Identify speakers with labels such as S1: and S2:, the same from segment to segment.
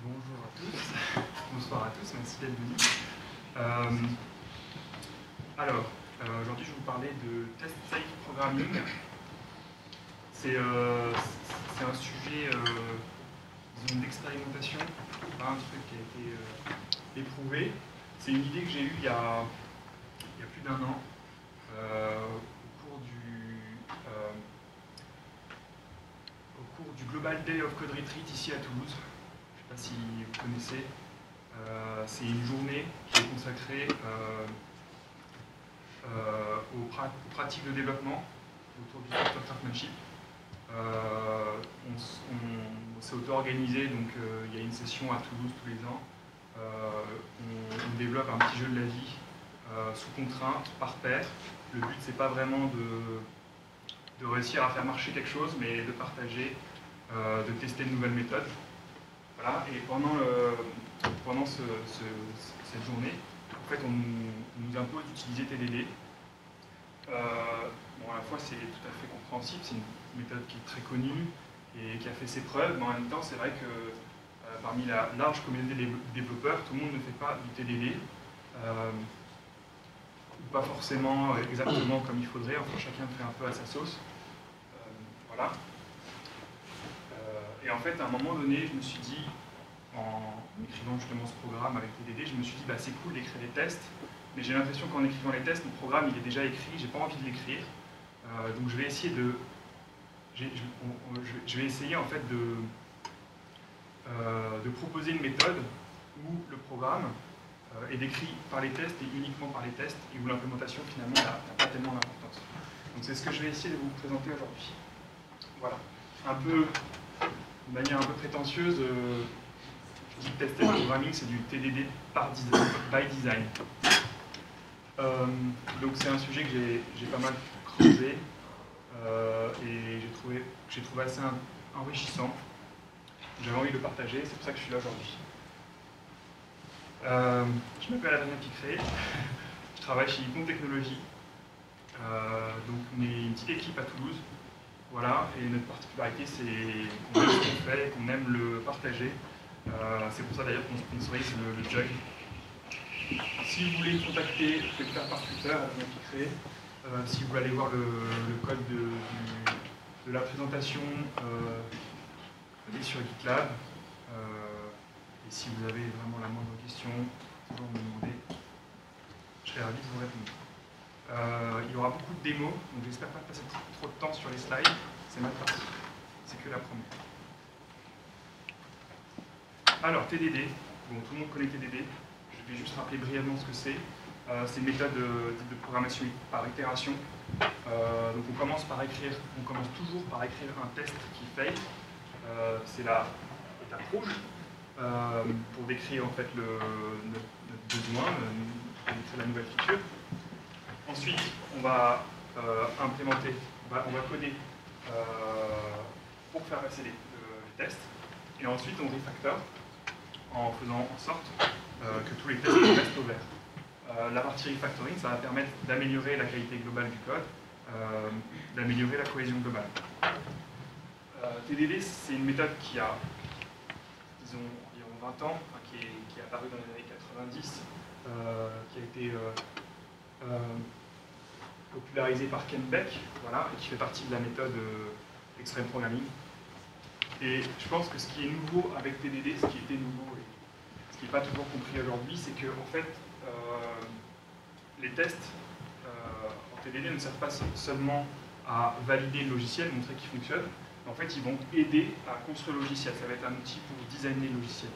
S1: Bonjour à tous, bonsoir à tous, merci d'être venus. Aujourd'hui je vais vous parler de Test Safe Programming. C'est un sujet d'expérimentation, pas un truc qui a été éprouvé. C'est une idée que j'ai eue il y a plus d'un an, au cours du Global Day of Code Retreat ici à Toulouse. Je ne sais pas si vous connaissez. C'est une journée qui est consacrée aux pratiques de développement autour du software craftsmanship. On s'est auto-organisé, donc il y a une session à Toulouse tous les ans. On développe un petit jeu de la vie sous contrainte, par pair. Le but, c'est pas vraiment de réussir à faire marcher quelque chose, mais de partager, de tester de nouvelles méthodes. Voilà. Et pendant cette journée, en fait, on nous impose d'utiliser TDD. Bon, à la fois, c'est tout à fait compréhensible, c'est une méthode qui est très connue et qui a fait ses preuves, mais en même temps, c'est vrai que parmi la large communauté des développeurs, tout le monde ne fait pas du TDD. Pas forcément exactement comme il faudrait, enfin chacun fait un peu à sa sauce. Voilà. Et en fait, à un moment donné, je me suis dit, en écrivant justement ce programme avec TDD, je me suis dit, bah, c'est cool d'écrire des tests, mais j'ai l'impression qu'en écrivant les tests, mon programme il est déjà écrit, j'ai pas envie de l'écrire. Donc je vais essayer en fait de proposer une méthode où le programme est décrit par les tests et uniquement par les tests, et où l'implémentation finalement n'a pas tellement d'importance. Donc c'est ce que je vais essayer de vous présenter aujourd'hui. Voilà. De manière un peu prétentieuse, je dis que test programming, c'est du TDD by design. Donc c'est un sujet que j'ai pas mal creusé et j'ai trouvé assez enrichissant. J'avais envie de le partager, c'est pour ça que je suis là aujourd'hui. Je m'appelle Adrien Picré, je travaille chez Icon Technologies. Donc on est une petite équipe à Toulouse. Voilà, et notre particularité, c'est qu'on aime ce qu'on fait, qu'on aime le partager. C'est pour ça d'ailleurs qu'on sponsorise le Jug. Si vous voulez me contacter, vous pouvez le faire par Twitter, Adrien Picré. Si vous voulez aller voir le code de la présentation, allez sur GitLab. Et si vous avez vraiment la moindre question, toujours me demander. Je serai ravi de vous répondre. Il y aura beaucoup de démos, donc j'espère pas passer trop de temps sur les slides. C'est ma partie. C'est que la première. Alors, TDD. Bon, tout le monde connaît TDD. Je vais juste rappeler brièvement ce que c'est. C'est une méthode de programmation par itération. Donc on commence toujours par écrire un test qui fail. C'est l'étape rouge. Pour décrire en fait notre besoin, décrire la nouvelle feature. Ensuite, on va implémenter, on va coder pour faire passer les tests. Et ensuite, on refactor en faisant en sorte que tous les tests restent au vert. La partie refactoring, ça va permettre d'améliorer la qualité globale du code, d'améliorer la cohésion globale. TDD, c'est une méthode qui a, disons, environ 20 ans, qui est apparue dans les années 90, qui a été popularisée par Ken Beck, voilà, et qui fait partie de la méthode Extreme Programming. Et je pense que ce qui est nouveau avec TDD, ce qui était nouveau et ce qui n'est pas toujours compris aujourd'hui, c'est que en fait, les tests en TDD ne servent pas seulement à valider le logiciel, montrer qu'il fonctionne, mais en fait, ils vont aider à construire le logiciel. Ça va être un outil pour designer le logiciel.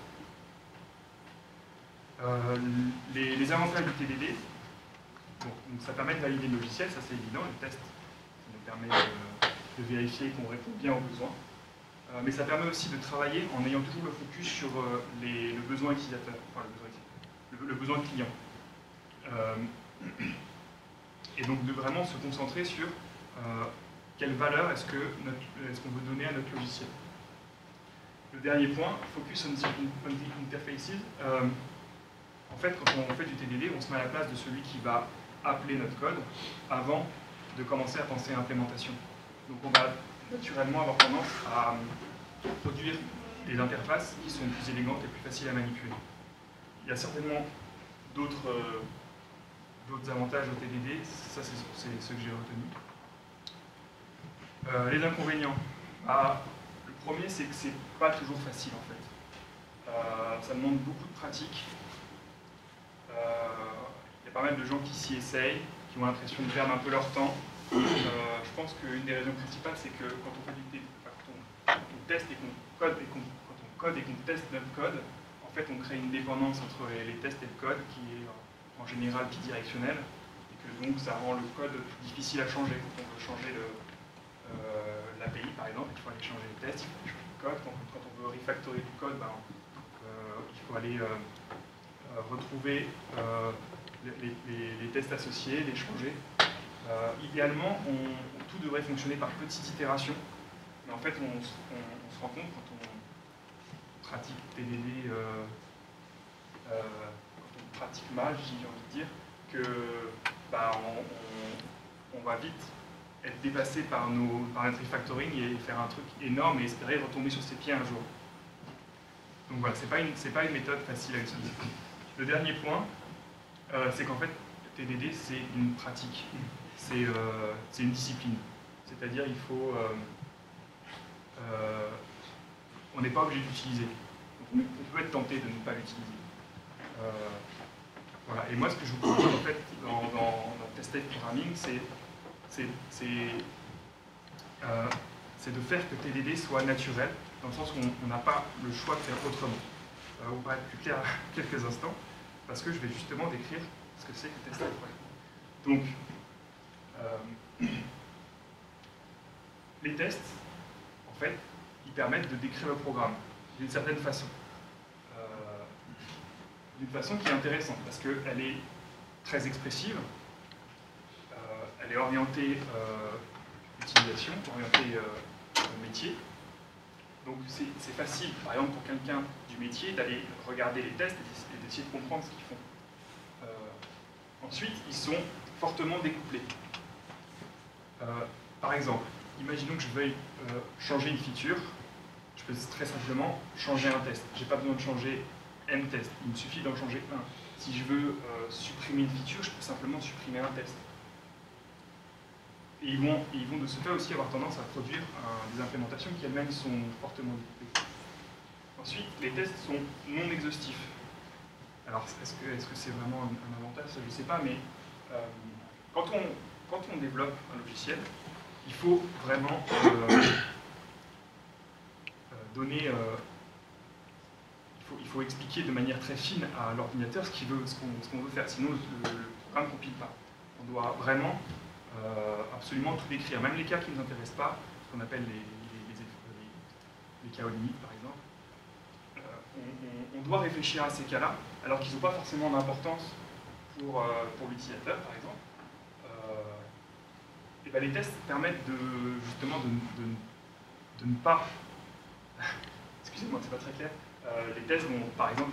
S1: Les avantages du TDD, donc ça permet de valider le logiciel, ça c'est évident, le test ça nous permet de vérifier qu'on répond bien aux besoins. Mais ça permet aussi de travailler en ayant toujours le focus sur le besoin utilisateur, enfin le besoin client. Et donc de vraiment se concentrer sur quelle valeur est-ce qu'on veut donner à notre logiciel. Le dernier point, focus on the interfaces. En fait, quand on fait du TDD, on se met à la place de celui qui va appeler notre code avant de commencer à penser à l'implémentation. Donc on va naturellement avoir tendance à produire des interfaces qui sont plus élégantes et plus faciles à manipuler. Il y a certainement d'autres avantages au TDD, ça c'est ce que j'ai retenu. Les inconvénients. Le premier, c'est que c'est pas toujours facile en fait. Ça demande beaucoup de pratique. Il y a pas mal de gens qui s'y essayent, qui ont l'impression de perdre un peu leur temps. Je pense qu'une des raisons principales, c'est que quand on fait quand on teste et qu'on code et qu'on teste notre code, en fait, on crée une dépendance entre les tests et le code qui est en général bidirectionnelle, et que donc ça rend le code difficile à changer. Quand on veut changer l'API, par exemple, il faut aller changer les tests, il faut aller changer le code. Quand on veut refactorer du code, il faut aller retrouver les tests associés, les changer. Idéalement, tout devrait fonctionner par petites itérations, mais en fait, on se rend compte quand on pratique TDD, quand on pratique mal, j'ai envie de dire, que on va vite être dépassé par notre refactoring et faire un truc énorme et espérer retomber sur ses pieds un jour. Donc voilà, c'est pas une méthode facile à utiliser. Le dernier point, c'est qu'en fait, le TDD, c'est une pratique. C'est une discipline. C'est-à-dire, on n'est pas obligé d'utiliser. On peut être tenté de ne pas l'utiliser. Voilà. Et moi, ce que je vous propose en fait dans Tested Programming, c'est de faire que TDD soit naturel, dans le sens où on n'a pas le choix de faire autrement. Ça va vous paraître plus clair à quelques instants, parce que je vais justement décrire ce que c'est que Tested Programming. Donc, les tests, en fait, ils permettent de décrire le programme d'une certaine façon. D'une façon qui est intéressante, parce qu'elle est très expressive, elle est orientée utilisation, orientée métier. Donc c'est facile, par exemple, pour quelqu'un du métier, d'aller regarder les tests et d'essayer de comprendre ce qu'ils font. Ensuite, ils sont fortement découplés. Par exemple, imaginons que je veuille changer une feature, je peux très simplement changer un test. Je n'ai pas besoin de changer M tests, il me suffit d'en changer un. Si je veux supprimer une feature, je peux simplement supprimer un test. Et ils vont de ce fait aussi avoir tendance à produire des implémentations qui elles-mêmes sont fortement découpées. Ensuite, les tests sont non exhaustifs. Alors, est-ce que c'est vraiment un avantage? Ça, je ne sais pas, mais quand on développe un logiciel, il faut vraiment il faut expliquer de manière très fine à l'ordinateur ce qu'on veut faire, sinon le programme ne compile pas. On doit vraiment absolument tout décrire, même les cas qui ne nous intéressent pas, ce qu'on appelle les cas aux limites par exemple. On doit réfléchir à ces cas-là, alors qu'ils n'ont pas forcément d'importance pour l'utilisateur par exemple. Et ben, les tests permettent justement de ne pas... Excusez-moi, c'est pas très clair. Les tests vont, par exemple,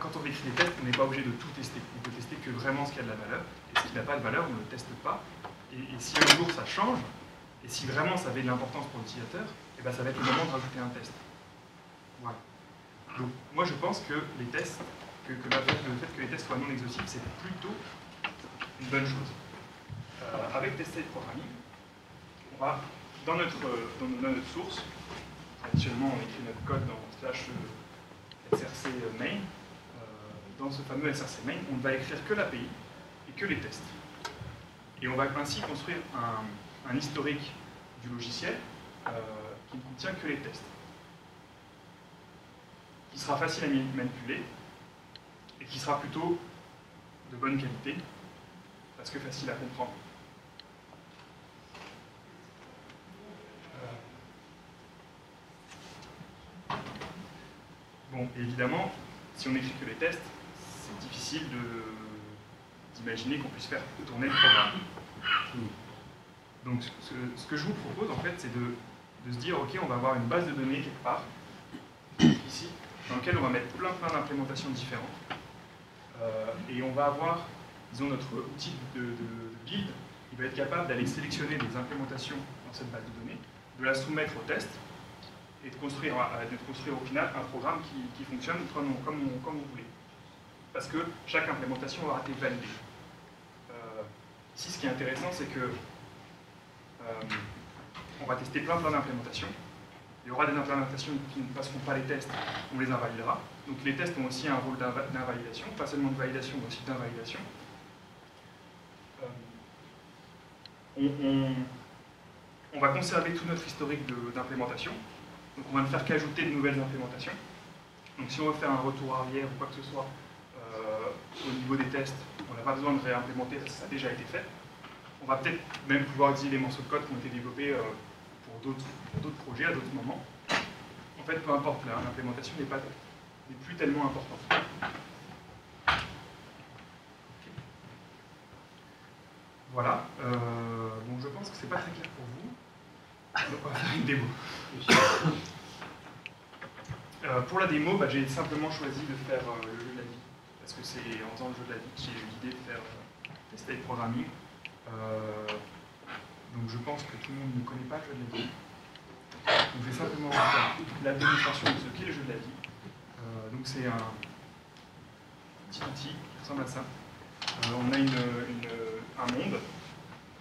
S1: quand on écrit des tests, on n'est pas obligé de tout tester. On peut tester que vraiment ce qui a de la valeur. Et ce qui n'a pas de valeur, on ne le teste pas. Et si un jour ça change, et si vraiment ça avait de l'importance pour l'utilisateur, et ben ça va être le moment de rajouter un test. Voilà. Donc moi je pense que les tests, le fait que les tests soient non exhaustifs, c'est plutôt une bonne chose. Avec Tested Programming, on va, dans notre source, traditionnellement on écrit notre code dans /src main, dans ce fameux src main, on ne va écrire que l'API et que les tests. Et on va ainsi construire un historique du logiciel qui ne contient que les tests, qui sera facile à manipuler et qui sera plutôt de bonne qualité, parce que facile à comprendre. Bon, évidemment, si on n'écrit que les tests, c'est difficile d'imaginer qu'on puisse faire tourner le programme. Donc, ce que je vous propose, en fait, c'est de se dire, OK, on va avoir une base de données quelque part, ici, dans laquelle on va mettre plein d'implémentations différentes. Et on va avoir, disons, notre outil de build, il va être capable d'aller sélectionner des implémentations dans cette base de données, de la soumettre au test et de construire au final un programme qui fonctionne comme on voulait. Parce que chaque implémentation aura été validée. Ici, ce qui est intéressant, c'est que on va tester plein d'implémentations. Il y aura des implémentations qui ne passeront pas les tests, on les invalidera. Donc les tests ont aussi un rôle d'invalidation, pas seulement de validation, mais aussi d'invalidation. On va conserver tout notre historique d'implémentation. Donc on va ne faire qu'ajouter de nouvelles implémentations. Donc si on veut faire un retour arrière ou quoi que ce soit au niveau des tests, on n'a pas besoin de réimplémenter, ça a déjà été fait. On va peut-être même pouvoir utiliser les morceaux de code qui ont été développés pour d'autres projets à d'autres moments. En fait, peu importe, l'implémentation n'est plus tellement importante. Voilà. Bon, je pense que c'est pas très clair pour vous. Donc, on va faire une démo. Pour la démo, j'ai simplement choisi de faire le jeu de la vie. Parce que c'est en faisant le jeu de la vie que j'ai eu l'idée de faire tester le programming. Donc je pense que tout le monde ne connaît pas le jeu de la vie. Donc je vais simplement faire la démonstration de ce qu'est le jeu de la vie. Donc c'est un petit outil qui ressemble à ça. On a un monde,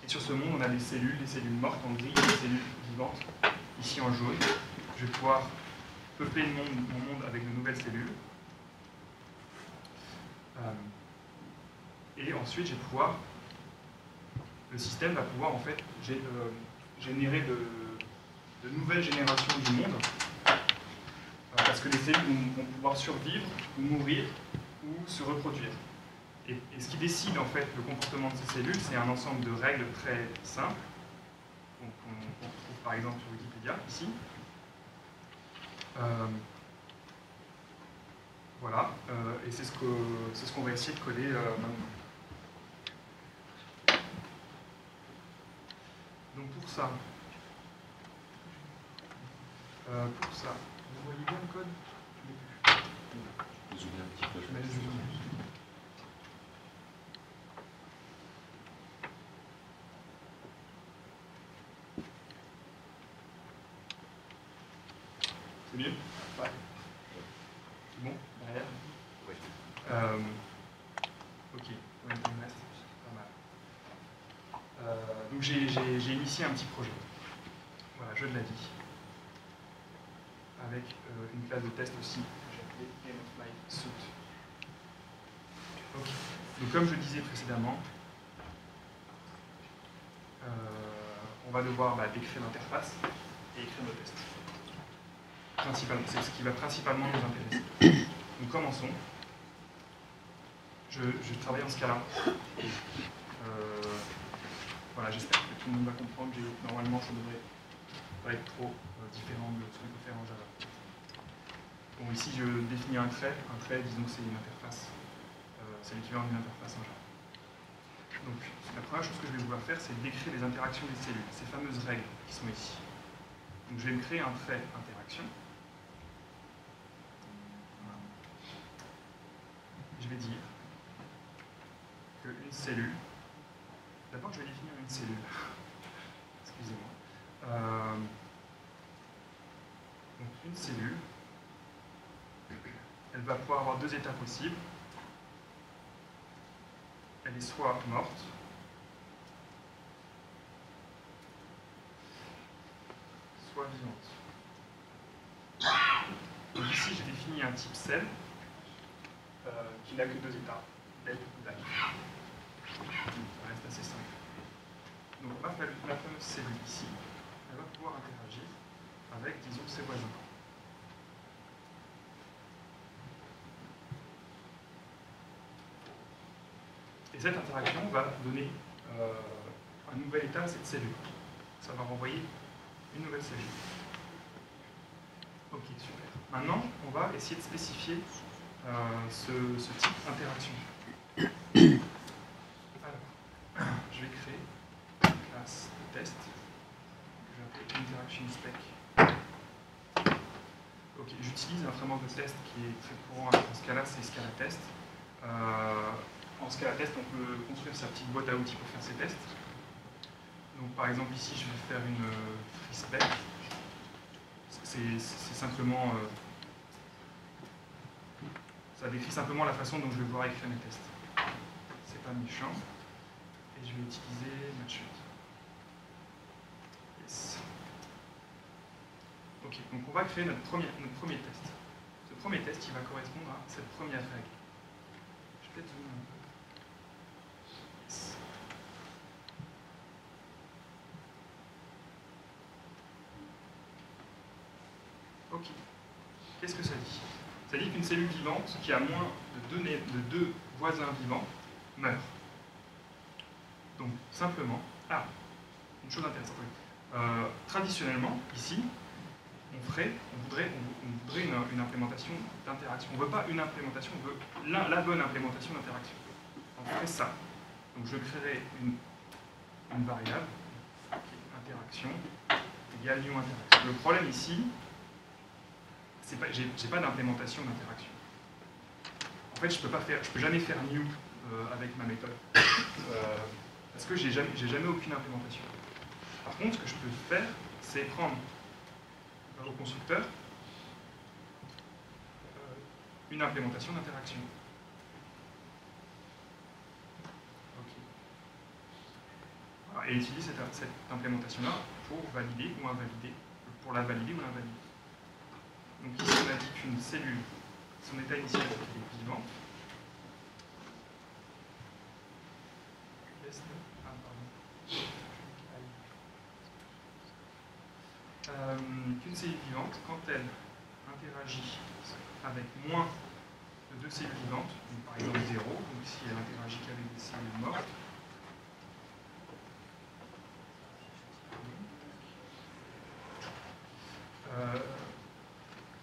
S1: et sur ce monde on a les cellules mortes en gris, et les cellules vivantes, ici en jaune. Je vais pouvoir peupler mon monde avec de nouvelles cellules. Et ensuite le système va pouvoir en fait générer de nouvelles générations du monde, parce que les cellules vont pouvoir survivre, ou mourir, ou se reproduire. Et ce qui décide en fait le comportement de ces cellules, c'est un ensemble de règles très simples, qu'on retrouve par exemple sur Wikipédia, ici. Voilà, et c'est ce qu'on va essayer de coder maintenant. Donc pour ça, vous voyez bien le code?
S2: Je vais un petit peu.
S1: Je mets le zoom. C'est mieux? Ouais. C'est bon? Derrière?
S2: Oui.
S1: Ok, ouais, il me reste pas mal. Donc j'ai initié un petit projet. Voilà, jeu de la vie. Avec une classe de test aussi, que j'ai appelée Game of Life Suit. Ok. Donc comme je disais précédemment, on va devoir décrire l'interface et écrire nos tests. C'est ce qui va principalement nous intéresser. Donc commençons. Je travaille en Scala. Voilà, j'espère que tout le monde va comprendre. Normalement, ça devrait pas être trop différent de ce qu'on peut faire en Java. Bon, ici, je définis un trait. Un trait, disons que c'est une interface. C'est l'équivalent d'une interface en Java. Donc, la première chose que je vais vouloir faire, c'est décrire les interactions des cellules, ces fameuses règles qui sont ici. Donc, je vais me créer un trait interaction. Voilà. Je vais dire qu'une cellule. D'abord, je vais définir une cellule. Excusez-moi. Donc, une cellule, elle va pouvoir avoir deux états possibles. Elle est soit morte, soit vivante. Donc ici, j'ai défini un type cell qui n'a que deux états, del ou dal. Ça reste assez simple. Donc ma fameuse cellule ici, elle va pouvoir interagir avec, disons, ses voisins. Et cette interaction va donner un nouvel état à cette cellule. Ça va renvoyer une nouvelle cellule. Ok, super. Maintenant, on va essayer de spécifier ce type d'interaction. Alors, je vais créer une classe de test que je vais appeler interaction spec. Ok, j'utilise un framework de test qui est très courant en Scala, c'est Scala Test. En Scala Test, on peut construire sa petite boîte à outils pour faire ses tests. Donc par exemple ici je vais faire une free spec. C'est simplement... ça décrit simplement la façon dont je vais pouvoir écrire mes tests. C'est pas méchant. Et je vais utiliser matchut. Yes. Ok, donc on va créer notre premier test. Ce premier test, il va correspondre à cette première règle. Je vais peut-être zoomer un peu. Yes. Ok. Qu'est-ce que ça dit? Ça dit qu'une cellule vivante qui a moins de deux voisins vivants meurt. Donc, simplement... Ah, une chose intéressante. Traditionnellement, ici, on voudrait une implémentation d'interaction. On ne veut pas une implémentation, on veut la bonne implémentation d'interaction. On ferait ça. Donc, je créerai une variable, interaction, égale new interaction. Le problème ici, j'ai pas d'implémentation d'interaction. En fait, je peux jamais faire new avec ma méthode parce que j'ai jamais aucune implémentation. Par contre, ce que je peux faire, c'est prendre au constructeur une implémentation d'interaction. Okay. Et utiliser cette implémentation-là pour valider ou invalider, pour la valider ou l'invalider. Donc ici, on a dit qu'une cellule, son état initial est vivant. Qu'une cellule vivante, quand elle interagit avec moins de deux cellules vivantes, donc par exemple 0, donc si elle interagit qu'avec des cellules mortes,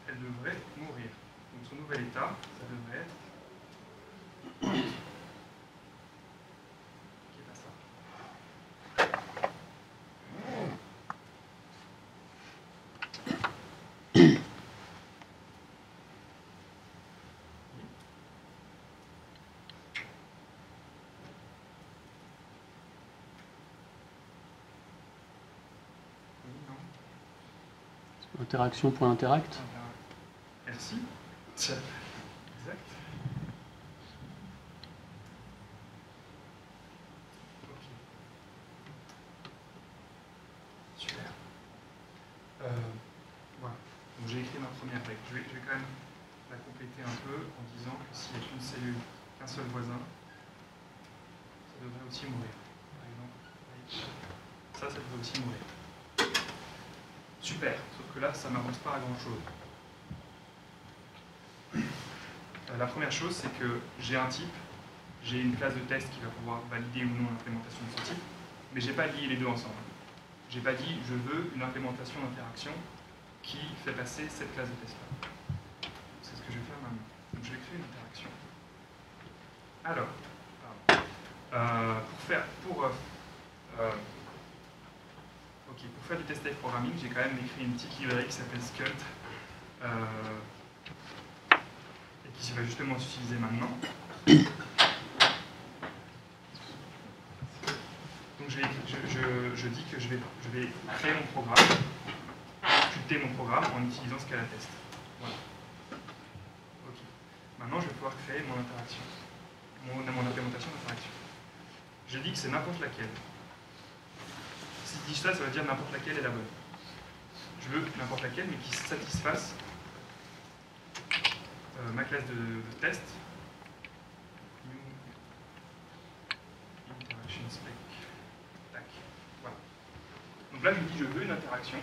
S1: elle devrait mourir. Donc son nouvel état, ça devrait être... qui est pas ça.
S2: Interaction.interact.
S1: Merci. Exact. Ok. Super. Voilà. Donc j'ai écrit ma première règle. Je vais quand même la compléter un peu en disant que s'il n'y a qu'une cellule, qu'un seul voisin, ça devrait aussi mourir. Par exemple, ça devrait aussi mourir. Super, sauf que là, ça ne m'avance pas à grand-chose. La première chose, c'est que j'ai un type, j'ai une classe de test qui va pouvoir valider ou non l'implémentation de ce type, mais je n'ai pas lié les deux ensemble. Je n'ai pas dit, je veux une implémentation d'interaction qui fait passer cette classe de test-là. C'est ce que je vais faire maintenant. Donc je vais créer une interaction. Alors, pour faire du test type programming, j'ai quand même écrit une petite librairie qui s'appelle Scult et qui va justement s'utiliser maintenant. Donc je dis que je vais créer mon programme, exécuter mon programme en utilisant Scalatest. Voilà. Ok. Maintenant, je vais pouvoir créer mon interaction, mon implémentation d'interaction. Je dis que c'est n'importe laquelle. Si je dis ça, ça veut dire n'importe laquelle est la bonne. Je veux n'importe laquelle, mais qui satisfasse ma classe de test. New interaction spec. Tac. Voilà. Donc là, je dis je veux une interaction,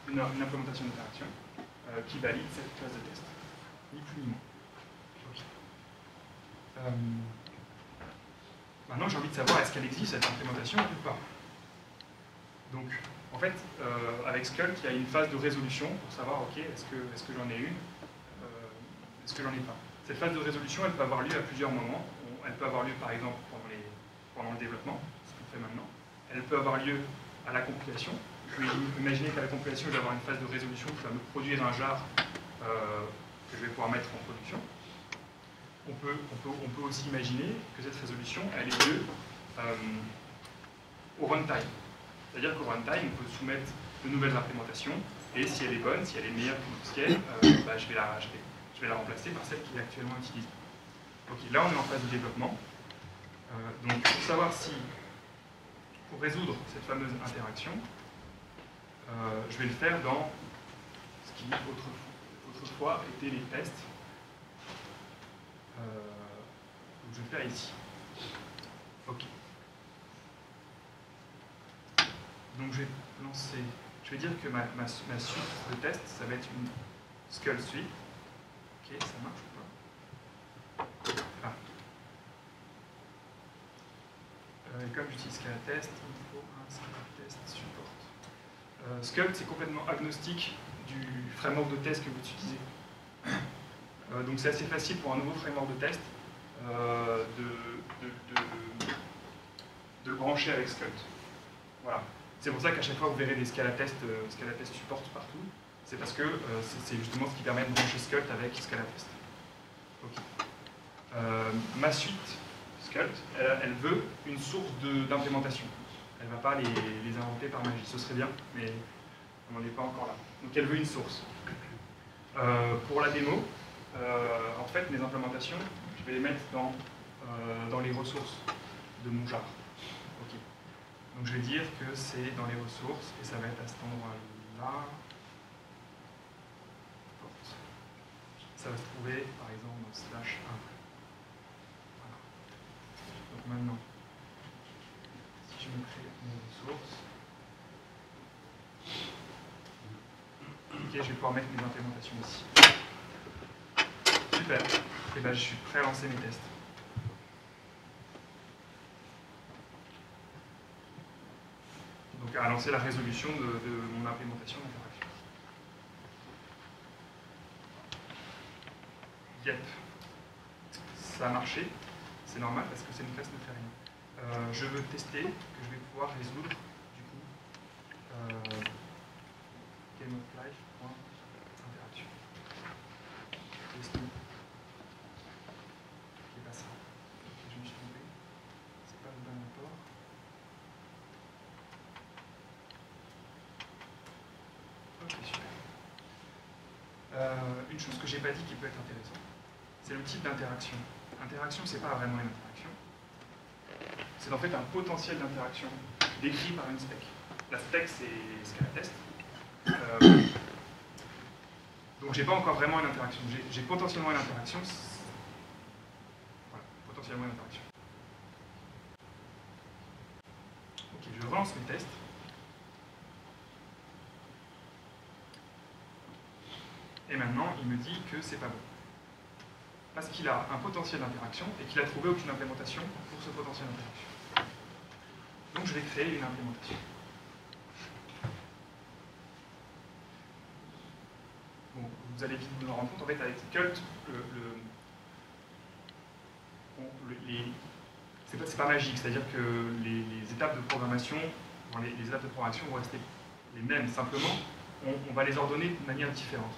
S1: une implémentation d'interaction qui valide cette classe de test. Ni plus ni moins. Okay. Maintenant, j'ai envie de savoir est-ce qu'elle existe cette implémentation ou pas. Donc, en fait, avec Scult, il y a une phase de résolution pour savoir, ok, est-ce que j'en ai une, est-ce que j'en ai pas. Cette phase de résolution, elle peut avoir lieu à plusieurs moments. Elle peut avoir lieu, par exemple, pendant le développement, ce qu'on fait maintenant. Elle peut avoir lieu à la compilation. Vous pouvez imaginer qu'à la compilation, je vais avoir une phase de résolution qui va me produire un jar que je vais pouvoir mettre en production. On peut aussi imaginer que cette résolution, elle ait lieu au runtime. C'est-à-dire qu'au runtime, on peut soumettre de nouvelles implémentations, et si elle est bonne, si elle est meilleure que ce qu'elle, je vais la remplacer par celle qui est actuellement utilisée. Ok, là on est en phase de développement. Donc pour savoir si, pour résoudre cette fameuse interaction, je vais le faire dans ce qui autrefois étaient les tests. Je vais le faire ici. Ok. Donc je vais dire que ma suite de tests, ça va être une Skull suite. Ok, ça marche ou pas? Ah. Comme j'utilise Scalatest, il faut un Scalatest support. Skull, c'est complètement agnostique du framework de test que vous utilisez. Donc c'est assez facile pour un nouveau framework de test de le brancher avec Scalt. Voilà. C'est pour ça qu'à chaque fois vous verrez des Scalatest support partout. C'est parce que c'est justement ce qui permet de brancher Scalt avec Scalatest. Okay. Ma suite Scalt, elle veut une source d'implémentation. Elle ne va pas les inventer par magie. Ce serait bien, mais on n'en est pas encore là. Donc elle veut une source. Pour la démo, en fait, mes implémentations, je vais les mettre dans les ressources de mon jar. Okay. Donc je vais dire que c'est dans les ressources, et ça va être à cet endroit-là. Ça va se trouver, par exemple, dans /1. Voilà. Donc maintenant, si je me crée mes ressources, ok, je vais pouvoir mettre mes implémentations ici. Super. Et ben, je suis prêt à lancer mes tests. Donc à lancer la résolution de mon implémentation d'interaction. Yep. Ça a marché. C'est normal parce que c'est une classe ne fait rien. Je veux tester que je vais pouvoir résoudre du coup gameoflife.interaction. Testing. C'est pas ça. Ok, je me suis trompé. C'est pas le bon import. Ok, super. Une chose que j'ai pas dit qui peut être intéressante, c'est le type d'interaction. Interaction, c'est pas vraiment une interaction. C'est en fait un potentiel d'interaction décrit par une spec. La spec, c'est Scalatest. Donc j'ai pas encore vraiment une interaction. J'ai potentiellement une interaction. Voilà, potentiellement une interaction. Ok, je relance mes tests. Et maintenant, il me dit que c'est pas bon. Parce qu'il a un potentiel d'interaction et qu'il a trouvé aucune implémentation pour ce potentiel d'interaction. Donc je vais créer une implémentation. Bon, vous allez vite vous en rendre compte, en fait, avec Cult, c'est pas magique, c'est-à-dire que les étapes de programmation, les étapes de programmation vont rester les mêmes, simplement, on va les ordonner de manière différente.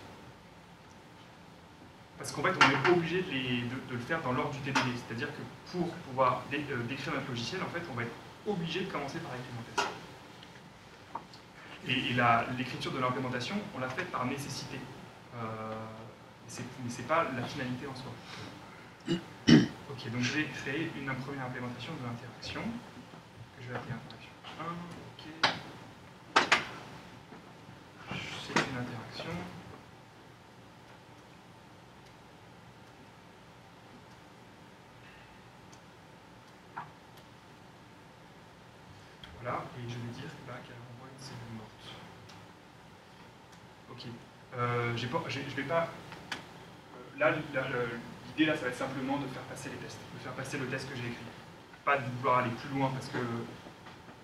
S1: Parce qu'en fait, on est obligé de le faire dans l'ordre du TDD, c'est-à-dire que pour pouvoir décrire notre logiciel, en fait, on va être obligé de commencer par l'implémentation. Et l'écriture de l'implémentation, on l'a faite par nécessité. Mais ce n'est pas la finalité en soi. Ok, donc je vais créer une première implémentation de l'interaction, que je vais appeler interaction 1. Ok. C'est une interaction. Voilà, et je vais dire qu'elle renvoie une cellule morte. Ok. Je vais pas. Là, l'idée, là, ça va être simplement de faire passer les tests, de faire passer le test que j'ai écrit. Pas de vouloir aller plus loin parce que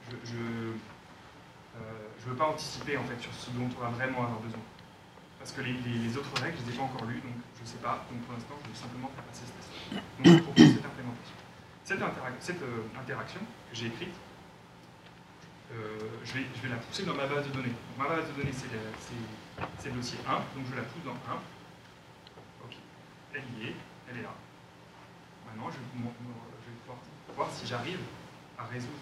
S1: je veux pas anticiper en fait sur ce dont on va vraiment avoir besoin. Parce que les autres règles, je ne les ai pas encore lues, donc je ne sais pas. Donc pour l'instant, je vais simplement faire passer ce test. Donc je propose cette implémentation. Cette interaction que j'ai écrite, je vais la pousser dans ma base de données. Donc, ma base de données, c'est le dossier 1, donc je la pousse dans 1. Ok, elle y est, elle est là. Maintenant, je vais pouvoir voir si j'arrive à résoudre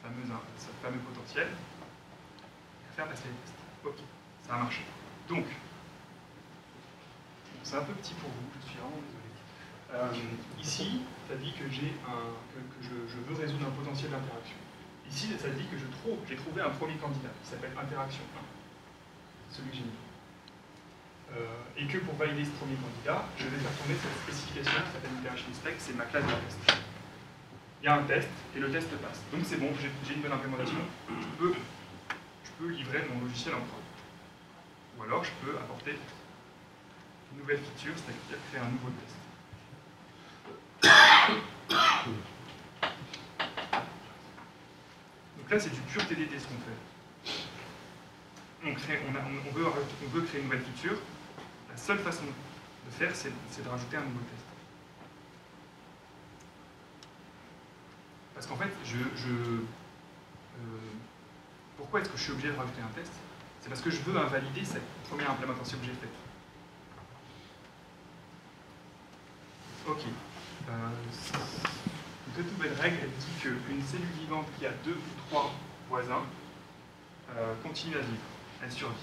S1: ce fameux potentiel et faire passer les tests. Ok, ça a marché. Donc, c'est un peu petit pour vous, je suis vraiment désolé. Ici, ça dit que, je veux résoudre un potentiel d'interaction. Ici, ça dit que j'ai trouvé un premier candidat qui s'appelle interaction 1, celui que j'ai mis. Et que pour valider ce premier candidat, je vais faire tourner cette spécification qui s'appelle interaction spec, c'est ma classe de test. Il y a un test et le test passe. Donc c'est bon, j'ai une bonne implémentation, je peux livrer mon logiciel en prod. Ou alors je peux apporter une nouvelle feature, c'est-à-dire créer un nouveau test. Donc là, c'est du pur TDD ce qu'on fait. On veut créer une nouvelle feature. La seule façon de faire, c'est de rajouter un nouveau test. Parce qu'en fait, pourquoi est-ce que je suis obligé de rajouter un test? C'est parce que je veux invalider cette première implémentation que j'ai faite. Ok. Une toute nouvelle règle, elle dit qu'une cellule vivante qui a 2 ou 3 voisins continue à vivre, elle survit.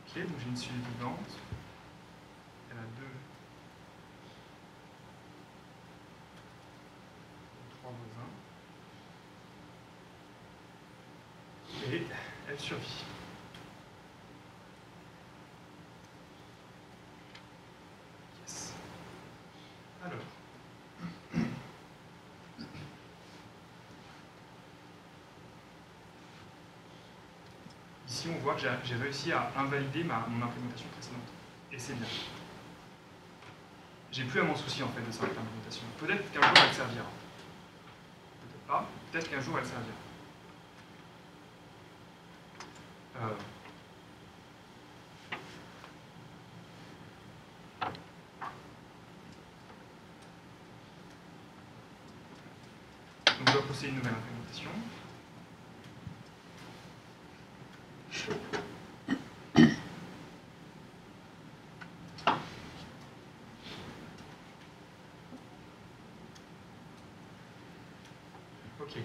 S1: Ok, donc j'ai une cellule vivante, elle a 2 ou 3 voisins, et elle survit. Alors, ici on voit que j'ai réussi à invalider mon implémentation précédente. Et c'est bien. J'ai plus à m'en soucier en fait de cette implémentation. Peut-être qu'un jour elle servira. Peut-être pas. Peut-être qu'un jour elle servira. Donc on doit procéder à une nouvelle implémentation. Ok.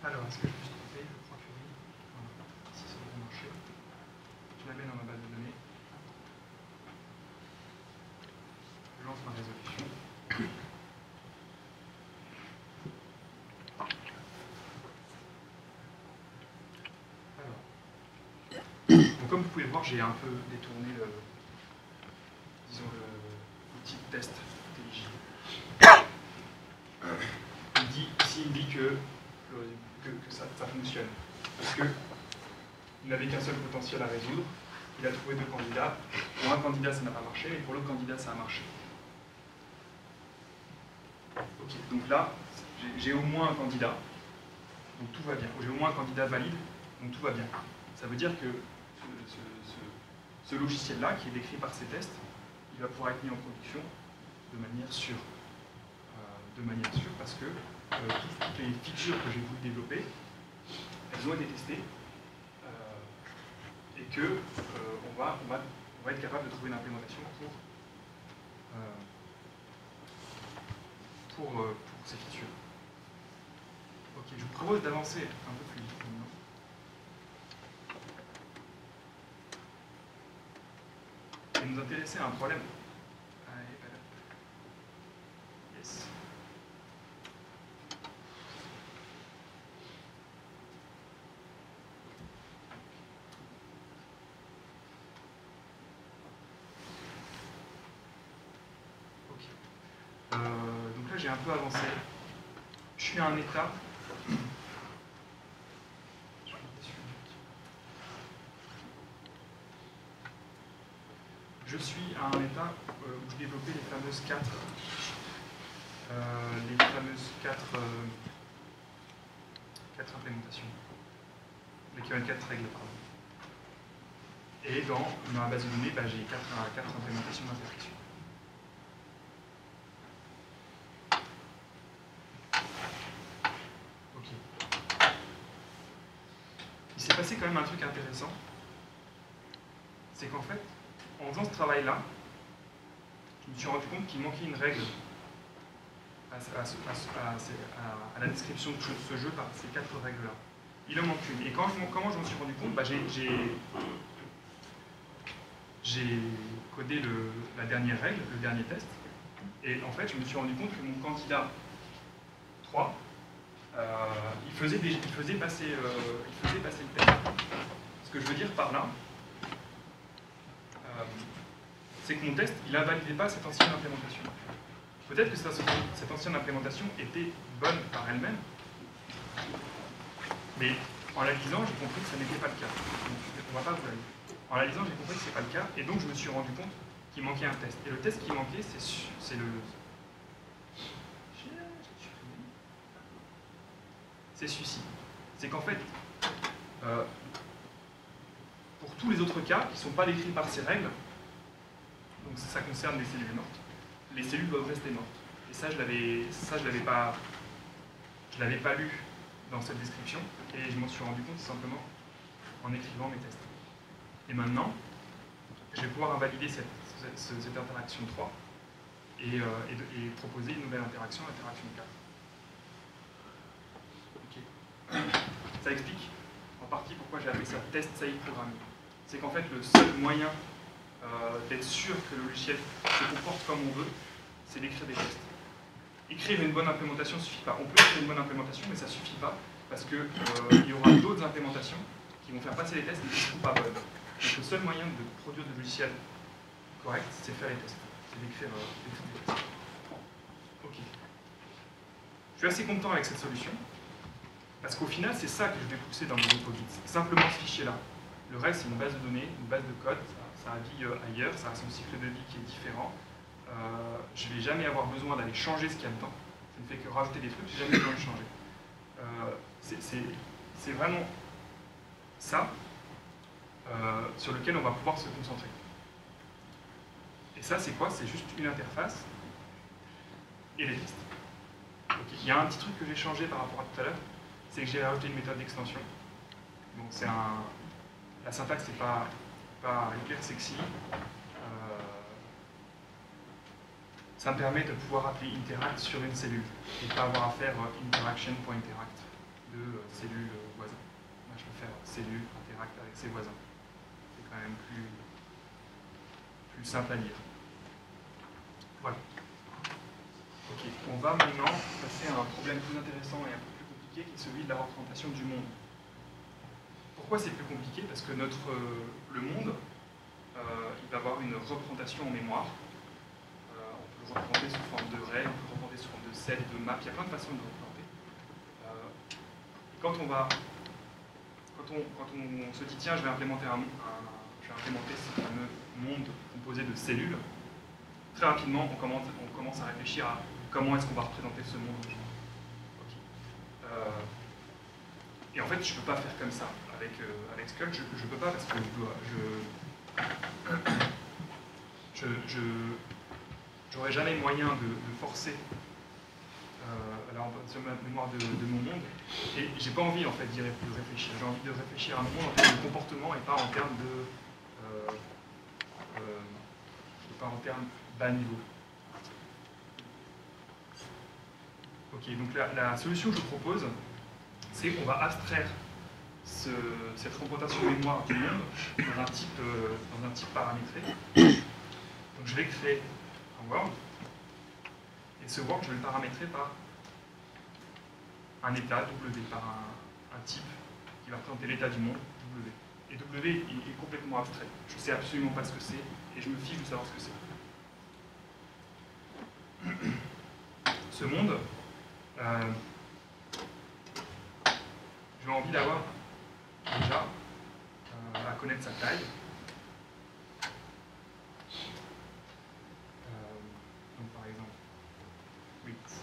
S1: Alors, est-ce que je me suis trompé? Je crois que oui. Voilà. Si ça devrait marcher. Je la mets dans ma base de données. Je lance ma résolution. Alors. Donc, comme vous pouvez le voir, j'ai un peu détourné l'outil de test intelligible. Ici, il dit que ça fonctionne. Parce qu'il n'avait qu'un seul potentiel à résoudre. Il a trouvé 2 candidats. Pour un candidat, ça n'a pas marché, mais pour l'autre candidat, ça a marché. Ok, donc là, j'ai au moins un candidat, donc tout va bien. J'ai au moins un candidat valide, donc tout va bien. Ça veut dire que ce logiciel-là, qui est décrit par ces tests, il va pouvoir être mis en production de manière sûre. Parce que toutes les features que j'ai voulu développer, elles ont été testées et que on va être capable de trouver une implémentation pour ces features. Ok, je vous propose d'avancer un peu plus vite maintenant. Et nous intéresser à un problème. Yes. Donc là, j'ai un peu avancé. Je suis à un état. Je suis à un état où je développais les fameuses 4 les fameuses 4 implémentations. L'équivalent de 4 règles, pardon. Et dans ma base de données, bah, j'ai 4 implémentations d'intersection. Ok. Il s'est passé quand même un truc intéressant. C'est qu'en fait, en faisant ce travail-là, je me suis rendu compte qu'il manquait une règle à la description de ce jeu par ces 4 règles-là. Il en manque une. Et comment je m'en suis rendu compte, bah, j'ai codé la dernière règle, le dernier test, et en fait, je me suis rendu compte que mon candidat 3, il faisait passer le test. Ce que je veux dire par là, c'est que mon test, il n'invalidait pas cette ancienne implémentation. Peut-être que cette ancienne implémentation était bonne par elle-même, mais en la lisant, j'ai compris que ça n'était pas le cas. Donc, on ne va pas vous la lire. En la lisant, j'ai compris que ce n'est pas le cas, et donc je me suis rendu compte qu'il manquait un test. Et le test qui manquait, c'est celui-ci. C'est qu'en fait, pour tous les autres cas qui ne sont pas décrits par ces règles, donc ça concerne les cellules mortes, les cellules doivent rester mortes. Et ça, je l'avais pas lu dans cette description, et je m'en suis rendu compte simplement en écrivant mes tests. Et maintenant, je vais pouvoir invalider cette interaction 3 et proposer une nouvelle interaction, l'interaction 4. Okay. Ça explique en partie pourquoi j'ai appelé ça test safe programming. C'est qu'en fait, le seul moyen d'être sûr que le logiciel se comporte comme on veut, c'est d'écrire des tests. Écrire une bonne implémentation ne suffit pas. On peut écrire une bonne implémentation, mais ça ne suffit pas, parce qu'il y aura d'autres implémentations qui vont faire passer les tests et qui ne seront pas bonnes. Donc le seul moyen de produire des logiciels corrects, c'est faire les tests. C'est d'écrire des tests. Ok. Je suis assez content avec cette solution, parce qu'au final, c'est ça que je vais pousser dans mon repository. C'est simplement ce fichier-là. Le reste, c'est une base de données, une base de code. Ça vit ailleurs, ça a son cycle de vie qui est différent. Je ne vais jamais avoir besoin d'aller changer ce qu'il y a dedans. Ça ne fait que rajouter des trucs, je n'ai jamais besoin de changer. C'est vraiment ça sur lequel on va pouvoir se concentrer. Et ça, c'est quoi? C'est juste une interface et des tests. Okay. Il y a un petit truc que j'ai changé par rapport à tout à l'heure, c'est que j'ai rajouté une méthode d'extension. Donc la syntaxe n'est pas hyper sexy. Ça me permet de pouvoir appeler interact sur une cellule et pas avoir à faire interaction.interact de cellules voisins. Là, je peux faire cellule interact avec ses voisins. C'est quand même plus simple à lire. Voilà. Ok, on va maintenant passer à un problème plus intéressant et un peu plus compliqué qui est celui de la représentation du monde. Pourquoi c'est plus compliqué? Parce que le monde, il va avoir une représentation en mémoire. On peut le représenter sous forme de ray, on peut le représenter sous forme de cell, de map, il y a plein de façons de le représenter. Et quand on se dit, tiens, je vais implémenter ce fameux monde composé de cellules, très rapidement, on commence à réfléchir à comment est-ce qu'on va représenter ce monde. Okay. Et en fait, je ne peux pas faire comme ça. Avec Sculpt, je ne peux pas parce que j'aurais jamais moyen de forcer la mémoire de mon monde, et j'ai pas envie en fait d'y réfléchir. J'ai envie de réfléchir à mon monde en termes de comportement et pas en termes bas niveau. Ok, donc la solution que je propose, c'est qu'on va abstraire cette représentation mémoire du monde dans un type paramétré. Donc je vais créer un Word, et ce Word, je vais le paramétrer par un état, W, par un type qui va représenter l'état du monde, W. Et W est complètement abstrait. Je ne sais absolument pas ce que c'est, et je me fiche de savoir ce que c'est. Ce monde, j'ai envie d'avoir déjà à connaître sa taille. Donc par exemple, width.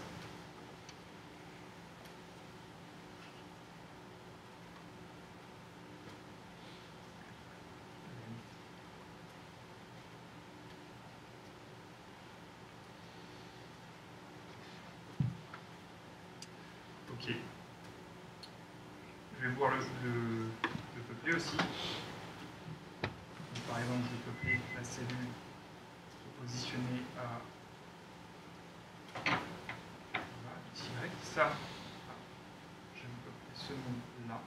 S1: Ok. Je vais voir le peupler aussi. Donc, par exemple, je vais peupler la cellule positionnée à voilà, Y. Ça, je vais peupler ce monde-là.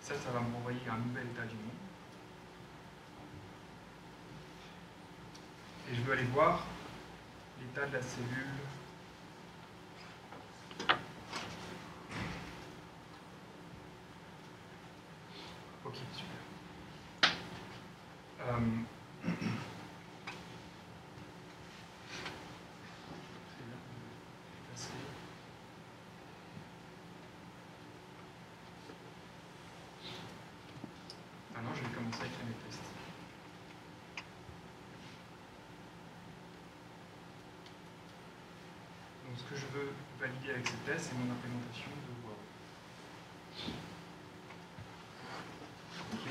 S1: Ça va me renvoyer à un nouvel état du monde. Et je veux aller voir l'état de la cellule. Ok, super. Maintenant, je vais commencer avec mes tests. Donc, ce que je veux valider avec ces tests, c'est mon implémentation de Word. Ok.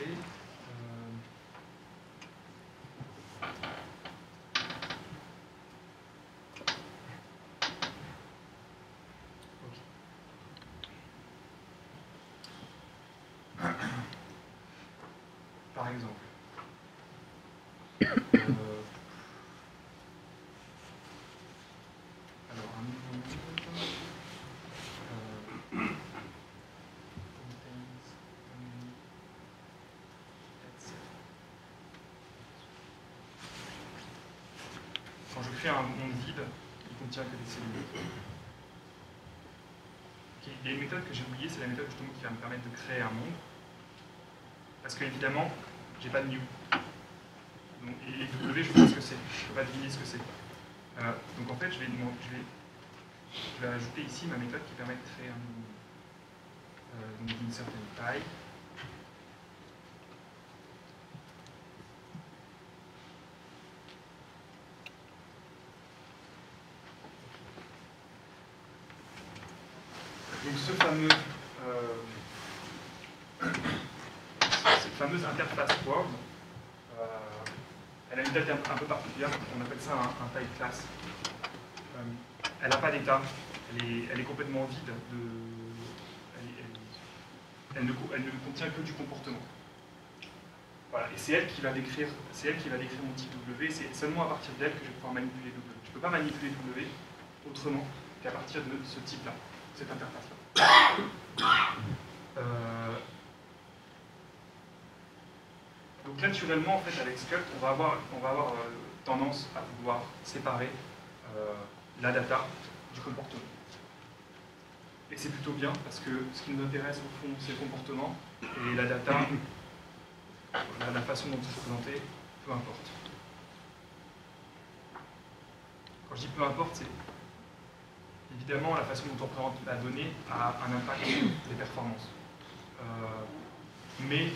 S1: Par exemple, alors un nouveau monde, contains only, etc. Quand je crée un monde vide, il contient que des cellules. Okay. Il y a une méthode que j'ai oubliée, c'est la méthode justement qui va me permettre de créer un monde. Parce que évidemment, j'ai pas de new. Donc, et W, je ne sais pas ce que c'est. Je ne peux pas deviner ce que c'est. Donc en fait, je vais ajouter ici ma méthode qui permet de créer un nouveau monde. Donc d'une certaine taille. Donc cette fameuse interface Word, elle a une date un peu particulière, on appelle ça un type class. Elle n'a pas d'état, elle est complètement vide, elle ne contient que du comportement. Voilà, et c'est elle qui va décrire mon type W, c'est seulement à partir d'elle que je vais pouvoir manipuler W. Je ne peux pas manipuler W autrement qu'à partir de ce type-là, cette interface-là. Donc naturellement, en fait, avec Sculpt, on va avoir tendance à vouloir séparer la data du comportement. Et c'est plutôt bien, parce que ce qui nous intéresse au fond, c'est le comportement, et la data, la façon dont c'est représenté, peu importe. Quand je dis peu importe, c'est évidemment la façon dont on représente la donnée a un impact sur les performances. Mais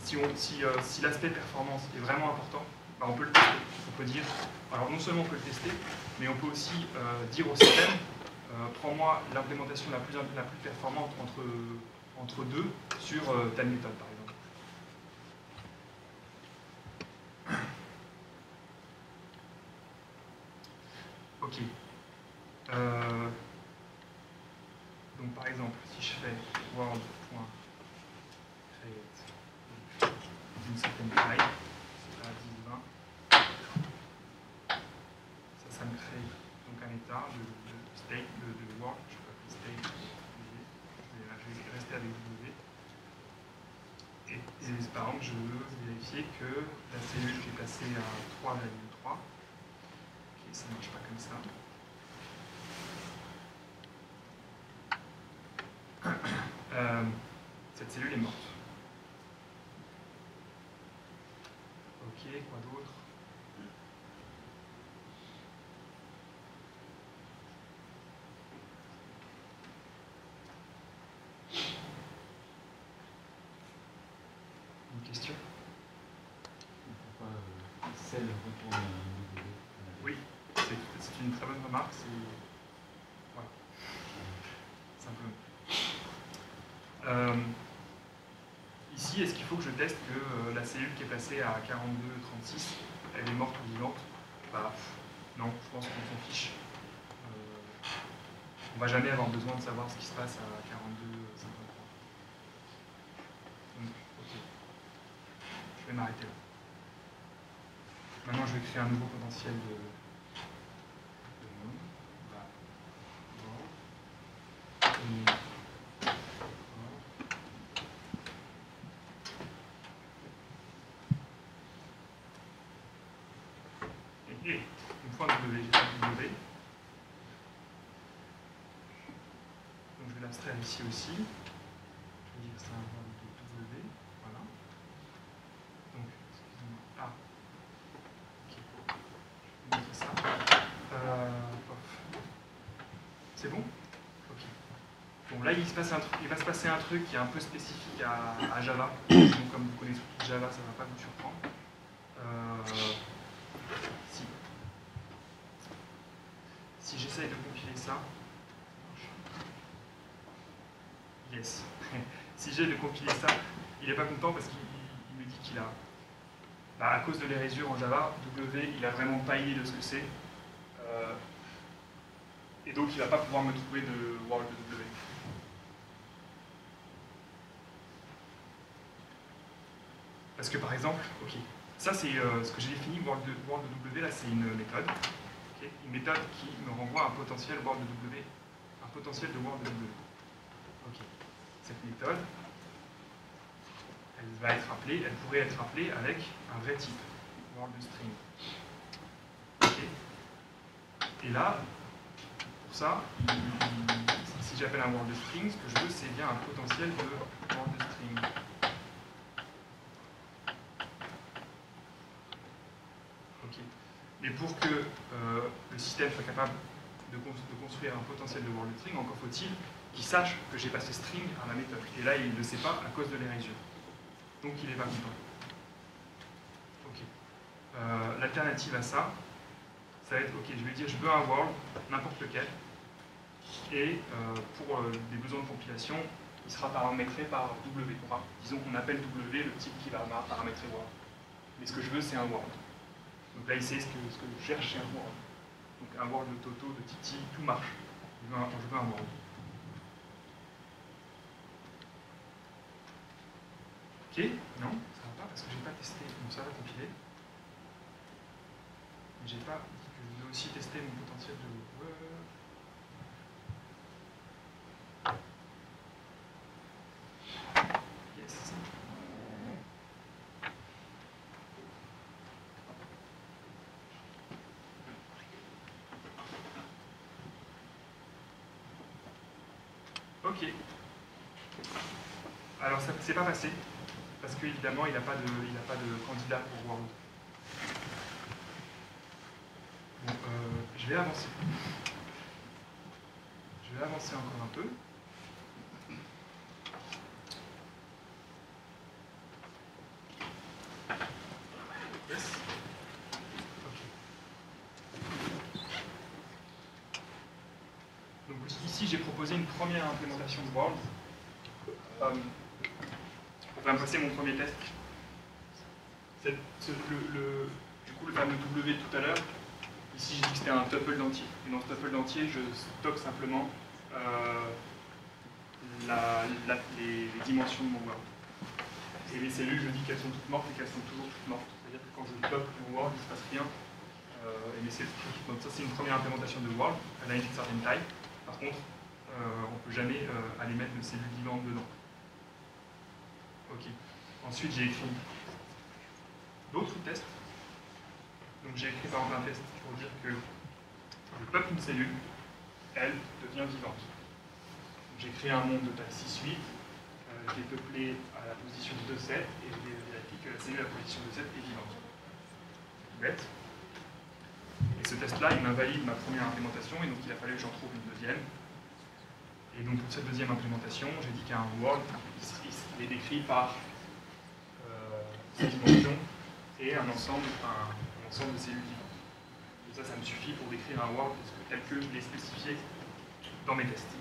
S1: si l'aspect performance est vraiment important, bah on peut le tester. On peut dire, alors non seulement on peut le tester, mais on peut aussi dire au système, prends-moi l'implémentation la plus performante entre deux sur telle méthode, par exemple. Ok. Donc par exemple, si je fais word.create d'une certaine taille, c'est à 10, 20, ça me crée donc un état de state, de word, je peux appeler state, je vais rester avec W. Et par exemple, je veux vérifier que la cellule qui est passée à 3,3, ok, ça ne marche pas comme ça. Cette cellule est morte. Ok, quoi d'autre? Une question?
S3: Pourquoi celle retourne à un W?
S1: Oui, c'est une très bonne remarque. Voilà. Simplement. Ici, est-ce qu'il faut que je teste que la cellule qui est passée à 42,36, elle est morte ou vivante? Bah, non, je pense qu'on s'en fiche. on ne va jamais avoir besoin de savoir ce qui se passe à 42,53. Donc, ok. Je vais m'arrêter là. Maintenant, je vais créer un nouveau potentiel de monde. Voilà. Et une fois W, j'ai pas W. Donc je vais l'abstraire ici aussi. Je vais dire ça un word de W. Voilà. Donc, excusez-moi. Ah. Ok. Je vais mettre ça. C'est bon? Ok. Bon, là, il va se passer un truc qui est un peu spécifique à Java. Donc, comme vous connaissez tout Java, ça ne va pas vous surprendre. Si j'essaye de compiler ça, yes. Si j'ai de compiler ça, il n'est pas content parce qu'il me dit qu'il a, à cause de l'érasure en Java, W, il a vraiment pas idée de ce que c'est. Et donc, il ne va pas pouvoir me trouver de world de W. Parce que par exemple, ok, ça c'est ce que j'ai défini, world de W, là c'est une méthode. Okay, une méthode qui me renvoie un potentiel world de W, un potentiel de world de W. Ok. Cette méthode, elle va être appelée, elle pourrait être appelée avec un vrai type, world de string. Okay. Et là, pour ça, si j'appelle un world de string, ce que je veux, c'est bien un potentiel de world de string. Ok. Mais pour que le système soit capable de construire un potentiel de world de string, encore faut-il qu'il sache que j'ai passé string à ma méthode. Et là, il ne le sait pas à cause de l'érasure. Donc, il n'est pas content. Ok. L'alternative à ça, ça va être, ok, je vais dire, je veux un world, n'importe lequel, et pour des besoins de compilation, il sera paramétré par W. Enfin, disons qu'on appelle W le type qui va paramétrer world. Mais ce que je veux, c'est un world. Donc là, il sait ce que je cherche, c'est un world. Donc un world de Toto, de Titi, tout marche. Je veux un world. Ok, non, ça va pas parce que j'ai pas testé. Bon, ça va compiler. Mais j'ai pas dit que je voulais aussi tester mon potentiel de yes. Ok. Alors ça s'est pas passé parce qu'évidemment il n'a pas de candidat pour World. Bon, je vais avancer. Je vais avancer encore un peu. Yes. Ok. Donc ici j'ai proposé une première implémentation de World. On va me passer mon premier test. Du coup, le fameux W tout à l'heure, ici j'ai dit que c'était un tuple d'entier. Et dans ce tuple d'entier, je stocke simplement les dimensions de mon world. Et les cellules, je dis qu'elles sont toutes mortes et qu'elles sont toujours toutes mortes. C'est-à-dire que quand je bloque mon world, il ne se passe rien. Et mes cellules. Donc ça, c'est une première implémentation de world. Elle a une certaine taille. Par contre, on ne peut jamais aller mettre de cellules vivantes dedans. Ok. Ensuite, j'ai écrit d'autres tests. Donc j'ai écrit par exemple un test pour dire que je peuple une cellule, elle devient vivante. J'ai créé un monde de taille 6-8, je l'ai peuplé à la position 2,7 et je vérifie que la cellule à la position 2,7 est vivante. C'est bête. Et ce test-là, il m'invalide ma première implémentation et donc il a fallu que j'en trouve une deuxième. Et donc pour cette deuxième implémentation, j'ai dit qu'un world, il est décrit par ces dimensions et un ensemble de cellules vivantes. Et ça me suffit pour décrire un world tel que je l'ai spécifié dans mes tests.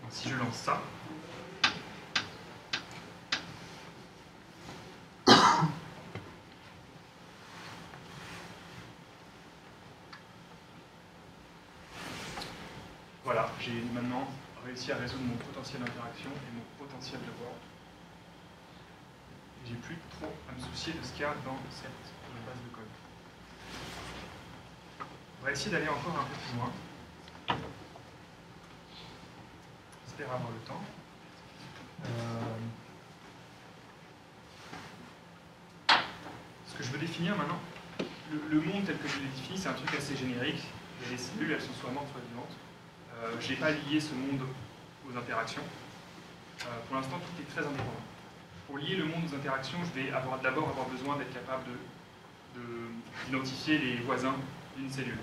S1: Donc si je lance ça, j'ai maintenant réussi à résoudre mon potentiel d'interaction et mon potentiel de world. J'ai plus trop à me soucier de ce qu'il y a dans cette base de code. On va essayer d'aller encore un peu plus loin. J'espère avoir le temps. Ce que je veux définir maintenant, le monde tel que je l'ai défini, c'est un truc assez générique. Les cellules, elles sont soit mortes, soit vivantes. Je n'ai pas lié ce monde aux interactions. Pour l'instant, tout est très indépendant. Pour lier le monde aux interactions, je vais d'abord avoir besoin d'être capable d'identifier les voisins d'une cellule.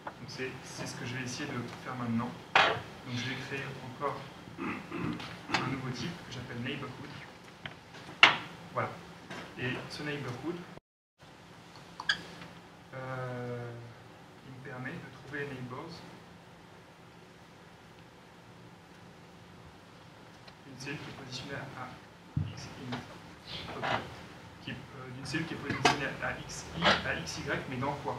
S1: Donc c'est ce que je vais essayer de faire maintenant. Donc je vais créer encore un nouveau type que j'appelle neighborhood. Voilà. Et ce neighborhood, il me permet de trouver les neighbors. Une cellule qui est positionnée à x, d'une cellule qui est positionnée à xy, mais dans quoi?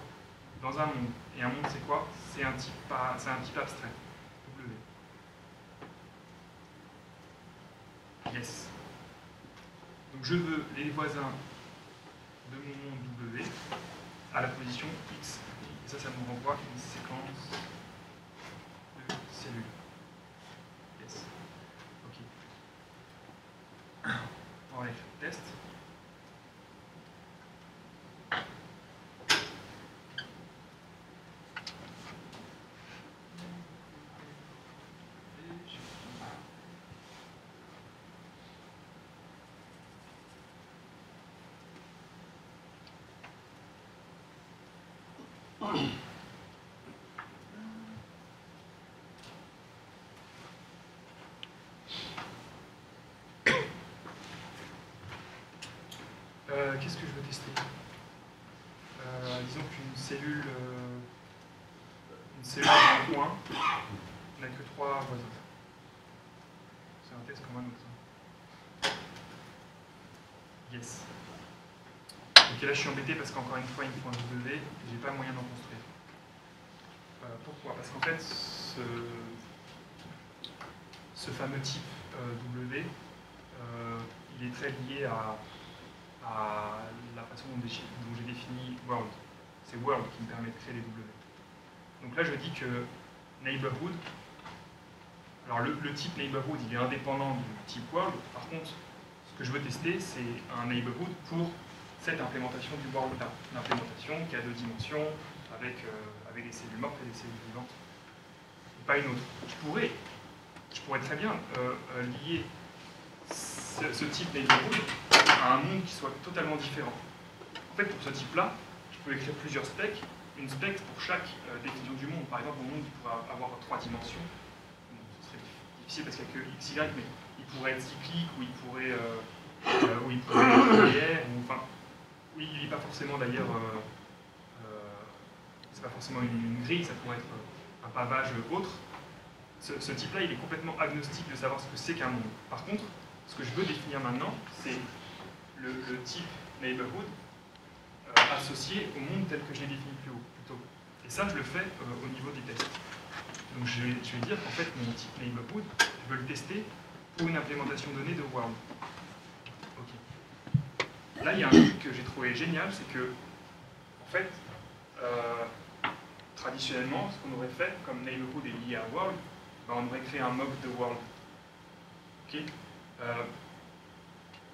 S1: Dans un monde. Et un monde, c'est quoi? C'est un type abstrait. W. Yes. Donc je veux les voisins de mon monde W à la position x. Et ça me renvoie une séquence de cellules. Yes. Ok. On va écrire test. Qu'est-ce que je veux tester? Disons qu'une cellule dans un coin n'a que 3 voisins. C'est un test comme un autre. Yes. Ok, là je suis embêté parce qu'encore une fois il me faut un W et j'ai pas moyen d'en construire. Pourquoi? Parce qu'en fait ce fameux type W il est très lié à la façon dont j'ai défini world. C'est world qui me permet de créer les W. Donc là je dis que neighborhood, alors le type neighborhood il est indépendant du type world. Par contre ce que je veux tester c'est un neighborhood pour cette implémentation du world là, une implémentation qui a 2 dimensions avec des cellules mortes et des cellules vivantes, et pas une autre. Je pourrais très bien lier ce type neighborhood à un monde qui soit totalement différent. En fait, pour ce type-là, je peux écrire plusieurs specs, une spec pour chaque définition du monde. Par exemple, un monde qui pourrait avoir 3 dimensions, bon, ce serait difficile parce qu'il n'y a que xy, mais il pourrait être cyclique, ou il pourrait être linéaire, ou enfin, oui, il n'est pas forcément d'ailleurs, c'est pas forcément une grille, ça pourrait être un pavage autre. Ce type-là, il est complètement agnostique de savoir ce que c'est qu'un monde. Par contre, ce que je veux définir maintenant, c'est le type neighborhood associé au monde tel que je l'ai défini plus tôt. Et ça, je le fais au niveau des tests. Donc je vais dire qu'en fait, mon type neighborhood, je veux le tester pour une implémentation donnée de world. Ok. Là, il y a un truc que j'ai trouvé génial, c'est que, en fait, traditionnellement, ce qu'on aurait fait, comme neighborhood est lié à world, ben, on aurait créé un mock de world. Ok.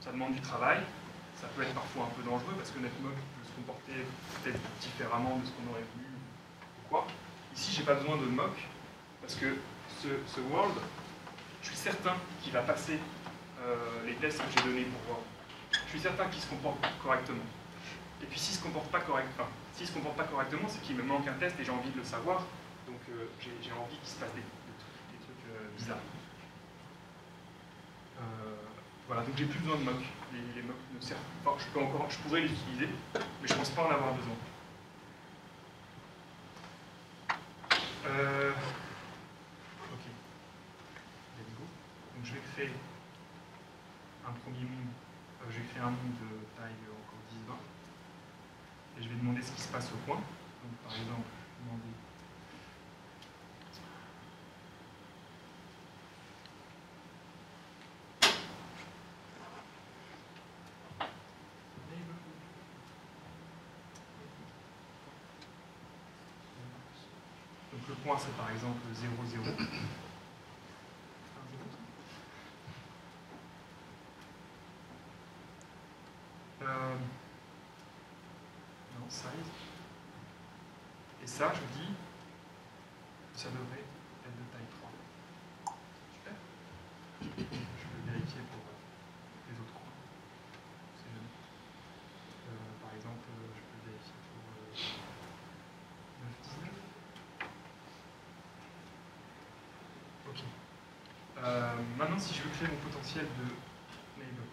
S1: Ça demande du travail, ça peut être parfois un peu dangereux parce que notre mock peut se comporter peut-être différemment de ce qu'on aurait voulu ou quoi. Ici, j'ai pas besoin de mock parce que ce world, je suis certain qu'il va passer les tests que j'ai donnés pour world. Je suis certain qu'il se comporte correctement. Et puis s'il se comporte pas correctement, c'est qu'il me manque un test et j'ai envie de le savoir. Donc j'ai envie qu'il se passe des trucs bizarres. Voilà, donc j'ai plus besoin de mock. Les mock ne servent pas. Je pourrais les utiliser, mais je pense pas en avoir besoin. Ok. Let's go. Donc je vais créer un premier monde. Je vais créer un monde de taille encore 10-20. Et je vais demander ce qui se passe au coin. Donc par exemple, demander point, c'est par exemple 0, 0. Non, size. Et ça, je dis, ça devrait être de taille 3. Super. Je peux vérifier pour les autres coins. Par exemple, je peux vérifier pour 9, 19. Ok. Maintenant, si je veux créer mon potentiel de neighborhood,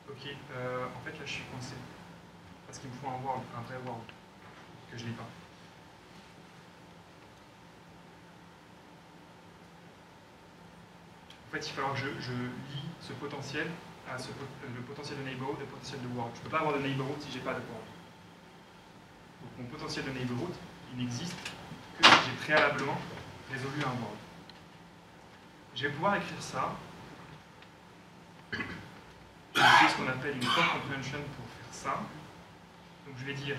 S1: ok, en fait là je suis coincé. Parce qu'il me faut un world, un vrai world, que je lis pas. En fait, il va falloir que je lie ce potentiel à le potentiel de neighborhood et le potentiel de world. Je ne peux pas avoir de neighborhood si je n'ai pas de world. Donc mon potentiel de neighborhood, il n'existe que si j'ai préalablement résolu un world. Je vais pouvoir écrire ça. Je vais utiliser ce qu'on appelle une core comprehension pour faire ça. Donc je vais dire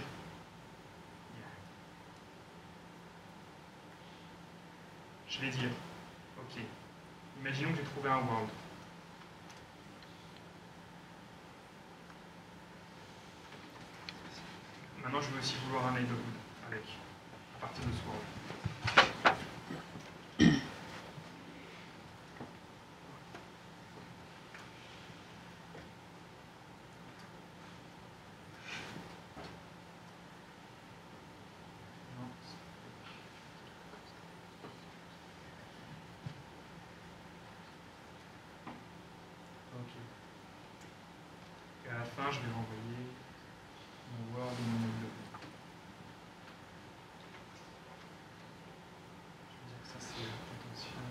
S1: ok, imaginons que j'ai trouvé un world. Maintenant, je veux aussi vouloir un neighborhood avec, à partir de ce world. Et à la fin, je vais renvoyer mon world et mon neighborhood. Je vais dire que ça, c'est le potentiel.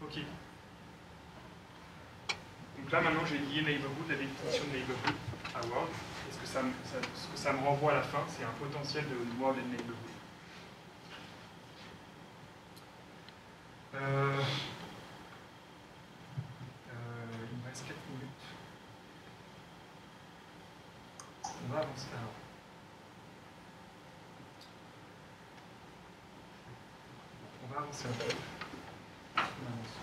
S1: Ok. Donc là, maintenant, j'ai lié neighborhood, la définition de neighborhood à world. Et ce que ça me renvoie à la fin, c'est un potentiel de world et de neighborhood. Il me reste 4 minutes. On va avancer. Alors. On va avancer un peu. On avance.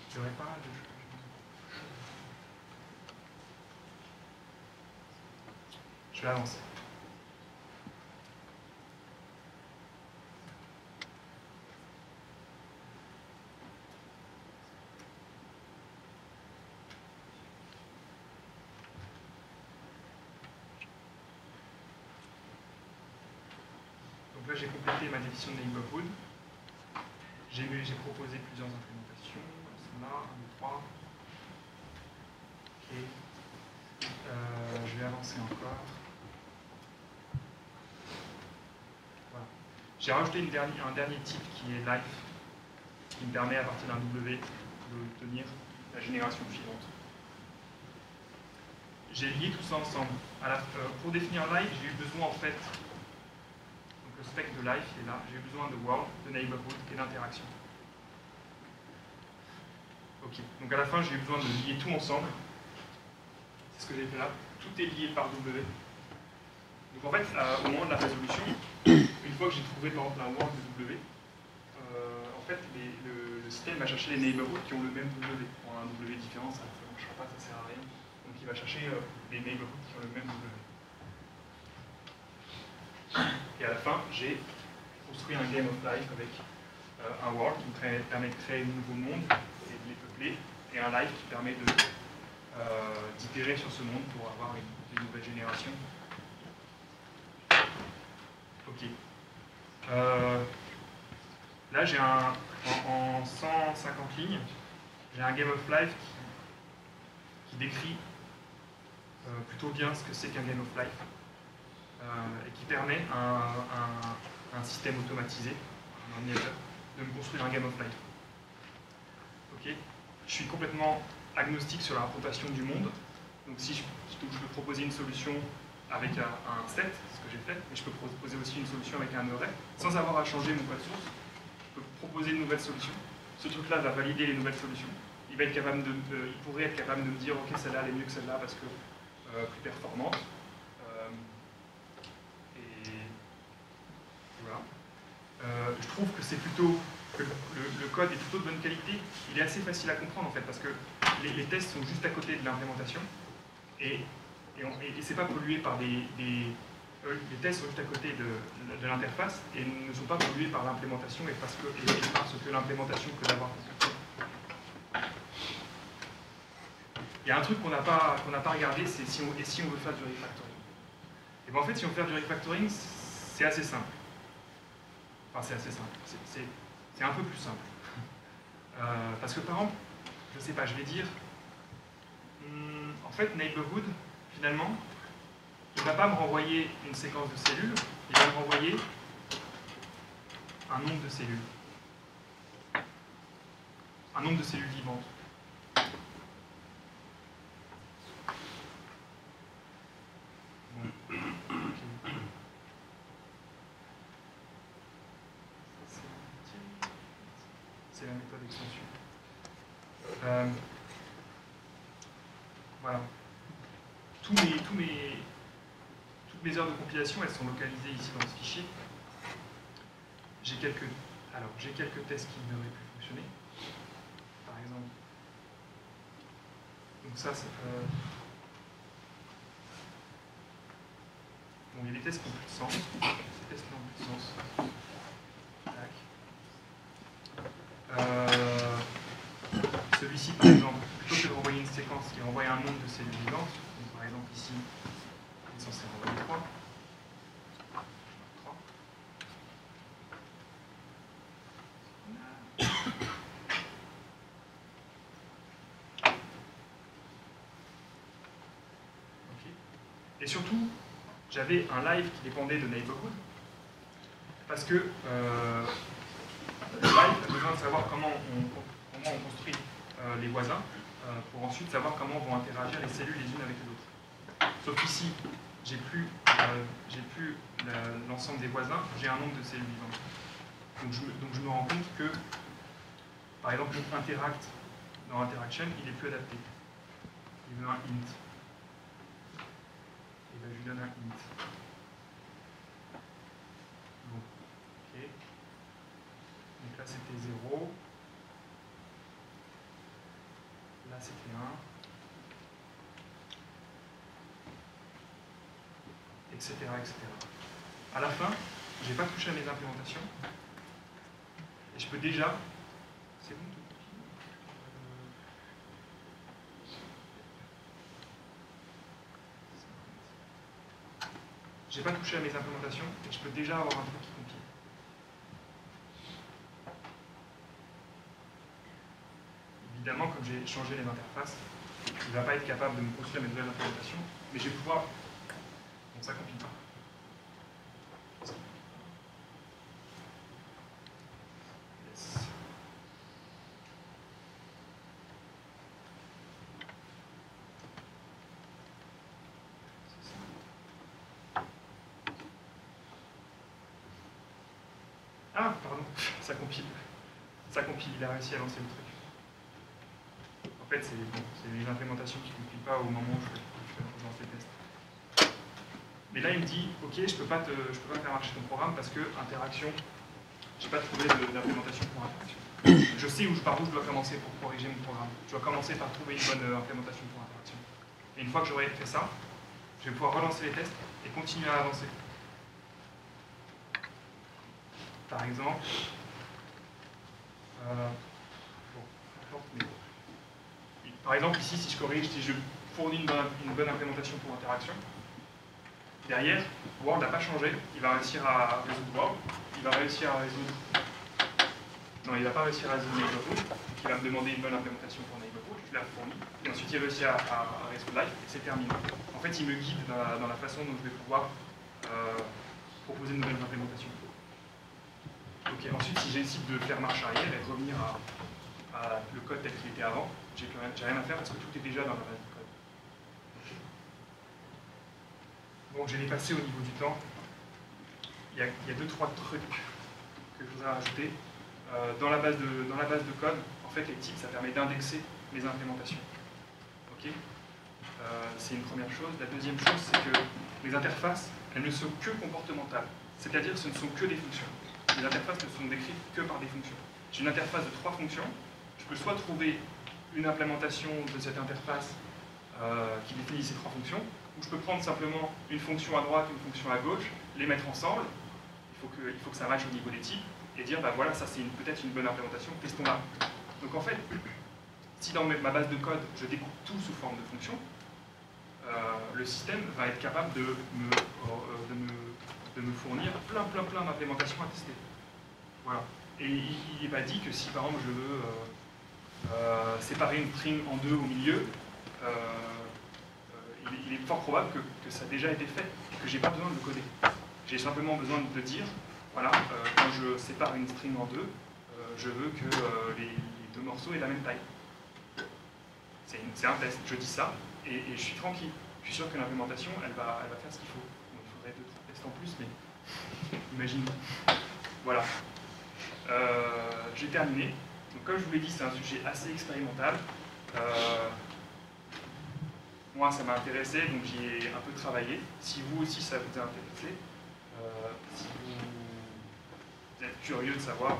S1: Il y aurait pas mal de choses. Je vais avancer. Donc là, j'ai complété ma définition de neighborhood. J'ai proposé plusieurs implémentations. Elles sont là, 1, 2, 3. Ok. Je vais avancer encore. Voilà. J'ai rajouté un dernier type qui est life, qui me permet à partir d'un W d'obtenir la génération suivante. J'ai lié tout ça ensemble. Pour définir life, j'ai eu besoin en fait, donc le spec de life est là, j'ai eu besoin de world, de neighborhood et d'interaction. Ok, donc à la fin j'ai eu besoin de lier tout ensemble. C'est ce que j'ai fait là. Tout est lié par W. Donc en fait, au moment de la résolution, une fois que j'ai trouvé par exemple un world de W, en fait le système va chercher les neighborhoods qui ont le même W. Pour un W différent, ça ne marchera pas, ça ne sert à rien. Donc il va chercher les neighborhoods qui ont le même W. Et à la fin, j'ai construit un game of life avec un world qui me permet de créer de nouveaux mondes et de les peupler, et un live qui permet d'itérer sur ce monde pour avoir une nouvelle génération. Ok. Là, j'ai en 150 lignes, j'ai un Game of Life qui décrit plutôt bien ce que c'est qu'un Game of Life et qui permet un système automatisé, un ordinateur, de me construire un Game of Life. Ok. Je suis complètement agnostique sur la représentation du monde, donc si je peux proposer une solution avec un set, ce que j'ai fait, mais je peux proposer aussi une solution avec un array, sans avoir à changer mon code source. Je peux proposer une nouvelle solution. Ce truc-là va valider les nouvelles solutions. Il pourrait être capable de me dire, ok, celle-là elle est mieux que celle-là parce que plus performante. Et voilà. Je trouve que c'est plutôt que le code est plutôt de bonne qualité. Il est assez facile à comprendre en fait parce que les tests sont juste à côté de l'implémentation et c'est pas pollué par les tests sont juste à côté de l'interface et ne sont pas pollués par l'implémentation et parce que l'implémentation peut l'avoir. Il y a un truc qu'on n'a pas regardé, c'est si on veut faire du refactoring. Et bien en fait, si on veut faire du refactoring, c'est assez simple. Enfin, c'est assez simple. C'est un peu plus simple. Parce que par exemple, je sais pas, je vais dire, en fait, neighborhood, finalement, il ne va pas me renvoyer une séquence de cellules, il va me renvoyer un nombre de cellules. Un nombre de cellules vivantes. Bon. Okay. C'est la méthode extension. Voilà. Toutes mes heures de compilation, elles sont localisées ici dans ce fichier. J'ai quelques tests qui n'auraient pu fonctionner. Par exemple. Donc ça, c'est... Bon, il y a des tests qui n'ont plus de sens. Ces tests n'ont plus de sens. Tac. Celui-ci, par exemple, plutôt que de renvoyer une séquence, il renvoie un nombre de cellules vivantes. Donc, par exemple, ici, il est censé renvoyer 3. 3. Okay. Et surtout, j'avais un live qui dépendait de neighborhood, parce que le live a besoin de savoir comment on construit les voisins, pour ensuite savoir comment vont interagir les cellules les unes avec les autres. Sauf qu'ici, j'ai plus l'ensemble des voisins, j'ai un nombre de cellules vivantes. Donc je me rends compte que, par exemple, interact dans interaction, il est plus adapté. Il veut un int. Et ben, je lui donne un int. Bon, ok. Donc là c'était 0. Là c'était 1. Etc. etc. À la fin, je n'ai pas touché à mes implémentations. Et je peux déjà... C'est bon tout. J'ai pas touché à mes implémentations et je peux déjà avoir un truc qui compile. Évidemment, comme j'ai changé les interfaces, il ne va pas être capable de me construire mes nouvelles implémentations, mais je vais pouvoir... Bon, ça compile pas. Yes. Ah, pardon, ça compile. Ça compile, il a réussi à lancer le truc. En fait, c'est une implémentation qui ne compile pas au moment où je lance les tests. Mais là, il me dit, ok, je peux pas faire marcher ton programme parce que interaction, je n'ai pas trouvé d'implémentation pour interaction. Je sais par où je dois commencer pour corriger mon programme. Je dois commencer par trouver une bonne implémentation pour interaction. Et une fois que j'aurai fait ça, je vais pouvoir relancer les tests et continuer à avancer. Par exemple, Bon, n'importe, mais par exemple, ici, si je corrige, si je fournis une bonne implémentation pour interaction, derrière, World n'a pas changé, il va réussir à résoudre World, il va réussir à résoudre... Non, il ne va pas réussir à résoudre Neighborhood, donc il va me demander une bonne implémentation pour Neighborhood, je la fournis, et ensuite il réussit à résoudre Life, et c'est terminé. En fait, il me guide dans la façon dont je vais pouvoir proposer de nouvelles implémentations. Ok, ensuite, si j'essaie de faire marche arrière et de revenir à le code tel qu'il était avant, j'ai rien à faire parce que tout est déjà dans la base de code. Bon, je vais passer au niveau du temps. Il y a 2-3 trucs que je voudrais rajouter. Dans la base de code, en fait, les types, ça permet d'indexer les implémentations. Ok, c'est une première chose. La deuxième chose, c'est que les interfaces, elles ne sont que comportementales. C'est-à-dire que ce ne sont que des fonctions. Les interfaces ne sont décrites que par des fonctions. J'ai une interface de 3 fonctions. Je peux soit trouver une implémentation de cette interface qui définit ces 3 fonctions, ou je peux prendre simplement une fonction à droite, une fonction à gauche, les mettre ensemble. Il faut que ça matche au niveau des types, et dire, bah voilà, ça c'est peut-être une bonne implémentation, testons-la. Donc en fait, si dans ma base de code, je découpe tout sous forme de fonctions, le système va être capable de me fournir plein d'implémentations à tester. Voilà. Et il n'est pas dit que si par exemple je veux séparer une string en deux au milieu, il est fort probable que ça a déjà été fait et que je n'ai pas besoin de le coder. J'ai simplement besoin de dire, voilà, quand je sépare une string en deux, je veux que les 2 morceaux aient la même taille. C'est un test, je dis ça, et je suis tranquille. Je suis sûr que l'implémentation, elle va faire ce qu'il faut. Bon, il faudrait 2-3 tests en plus, mais imagine. Voilà. J'ai terminé. Donc, comme je vous l'ai dit, c'est un sujet assez expérimental. Moi, ça m'a intéressé, donc j'y ai un peu travaillé. Si vous aussi, ça vous a intéressé, si vous êtes curieux de savoir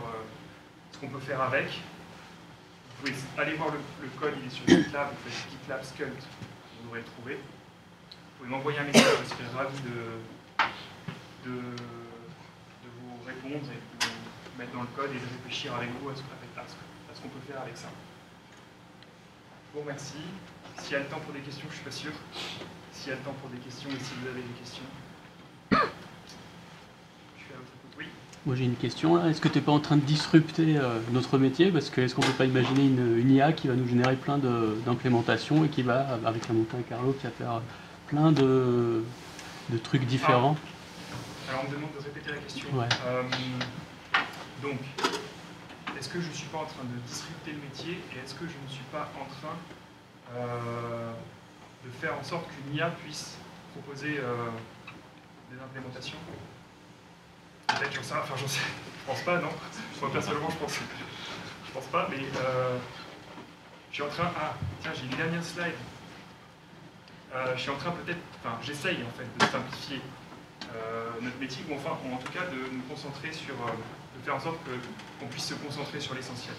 S1: ce qu'on peut faire avec, vous pouvez aller voir le code, il est sur GitLab, vous faites GitLab Sculpt, vous devrez le trouver. Vous pouvez m'envoyer un message, je serai ravi de vous répondre et de vous mettre dans le code et de réfléchir avec vous à ce qu'on peut faire avec ça. Je vous remercie. S'il y a le temps pour des questions, je ne suis pas sûr. S'il y a le temps pour des questions et si vous avez des questions. Je suis à votre écoute. Oui.
S2: Moi j'ai une question là. Est-ce que tu n'es pas en train de disrupter notre métier? Parce que est-ce qu'on ne peut pas imaginer une IA qui va nous générer plein d'implémentations et qui va, avec la Monte Carlo, qui va faire plein de trucs différents?
S1: Alors on me demande de répéter la question.
S2: Ouais.
S1: Donc, est-ce que je ne suis pas en train de disrupter le métier et est-ce que je ne suis pas en train de faire en sorte qu'une IA puisse proposer des implémentations? Peut-être, j'en sais, je pense pas, non. Moi personnellement, je pense pas, mais je suis en train, tiens, j'ai une dernière slide. Je suis en train peut-être, j'essaye en fait de simplifier notre métier, ou en tout cas de nous concentrer sur, de faire en sorte qu'on puisse se concentrer sur l'essentiel.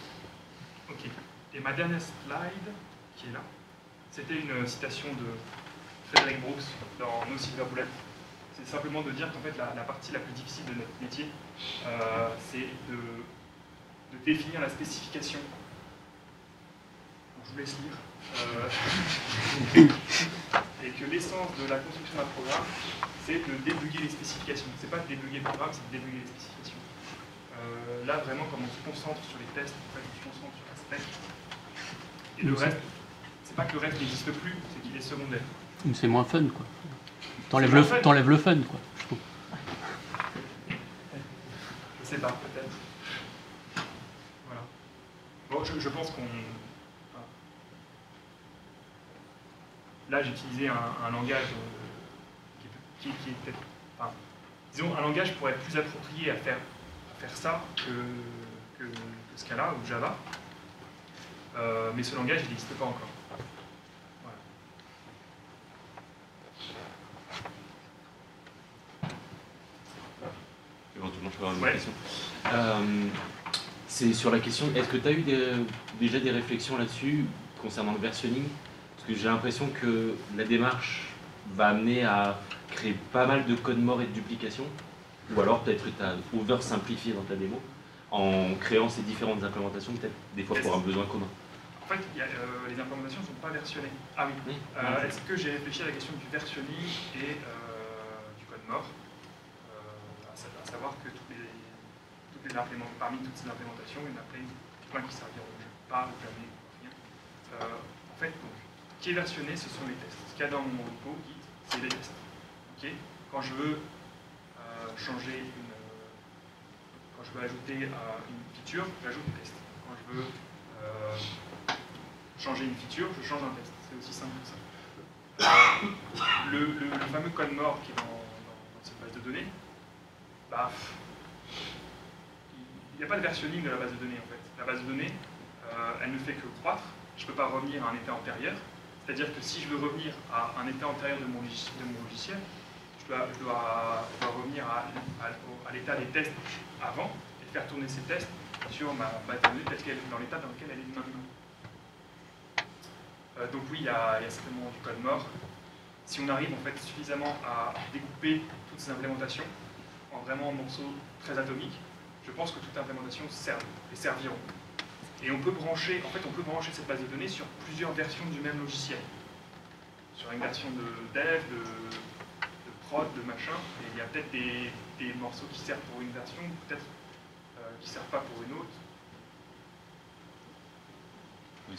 S1: Ok. Et ma dernière slide, qui est là, c'était une citation de Frederick Brooks dans No Silver Bullet. C'est simplement de dire qu'en fait la partie la plus difficile de notre métier, c'est de définir la spécification. Donc, je vous laisse lire. Et que l'essence de la construction d'un programme, c'est de débugger les spécifications. C'est pas de débugger le programme, c'est de débugger les spécifications. Là, vraiment, comme on se concentre sur les tests, en fait, on se concentre sur l'aspect. Et le reste, c'est pas que le reste n'existe plus, c'est qu'il est secondaire.
S2: C'est moins fun, quoi. T'enlèves le fun, quoi, je trouve.
S1: Je sais pas, peut-être. Voilà. Bon, je pense qu'on... Là, j'ai utilisé un langage qui est peut-être... disons, un langage pourrait être plus approprié à faire ça que Scala ou Java. Mais ce langage, il n'existe pas encore. Voilà.
S4: Éventuellement, je peux avoir une question. C'est sur la question, est-ce que tu as eu déjà des réflexions là-dessus concernant le versionning? Parce que j'ai l'impression que la démarche va amener à créer pas mal de code mort et de duplication. Ou alors peut-être que tu as over-simplifié dans ta démo. en créant ces différentes implémentations, peut-être des fois pour un besoin commun.
S1: En fait, les implémentations ne sont pas versionnées. Ah oui.
S4: Oui.
S1: Est-ce que j'ai réfléchi à la question du versionning et du code mort, à savoir que parmi toutes ces implémentations, il y en a plein qui serviront pas ou jamais, rien. En fait, donc, ce qui est versionné, ce sont les tests. Ce qu'il y a dans mon repo Git, c'est les tests. Okay, quand je veux quand je veux ajouter une feature, j'ajoute un test. Quand je veux changer une feature, je change un test. C'est aussi simple que ça. Le fameux code mort qui est dans cette base de données, bah, il n'y a pas de versionning de la base de données en fait. La base de données, elle ne fait que croître. Je ne peux pas revenir à un état antérieur. C'est-à-dire que si je veux revenir à un état antérieur de mon logiciel, je dois revenir à l'état des tests avant et faire tourner ces tests sur ma base de données dans l'état dans lequel elle est maintenant. Donc oui, il y a certainement du code mort. Si on arrive en fait suffisamment à découper toutes ces implémentations en vraiment morceaux très atomiques, je pense que toute implémentation serviront. Et on peut brancher cette base de données sur plusieurs versions du même logiciel. Sur une version de dev, de prod, de machin, et il y a peut-être des morceaux qui servent pour une version, peut-être qui ne servent pas pour une autre.
S4: Oui.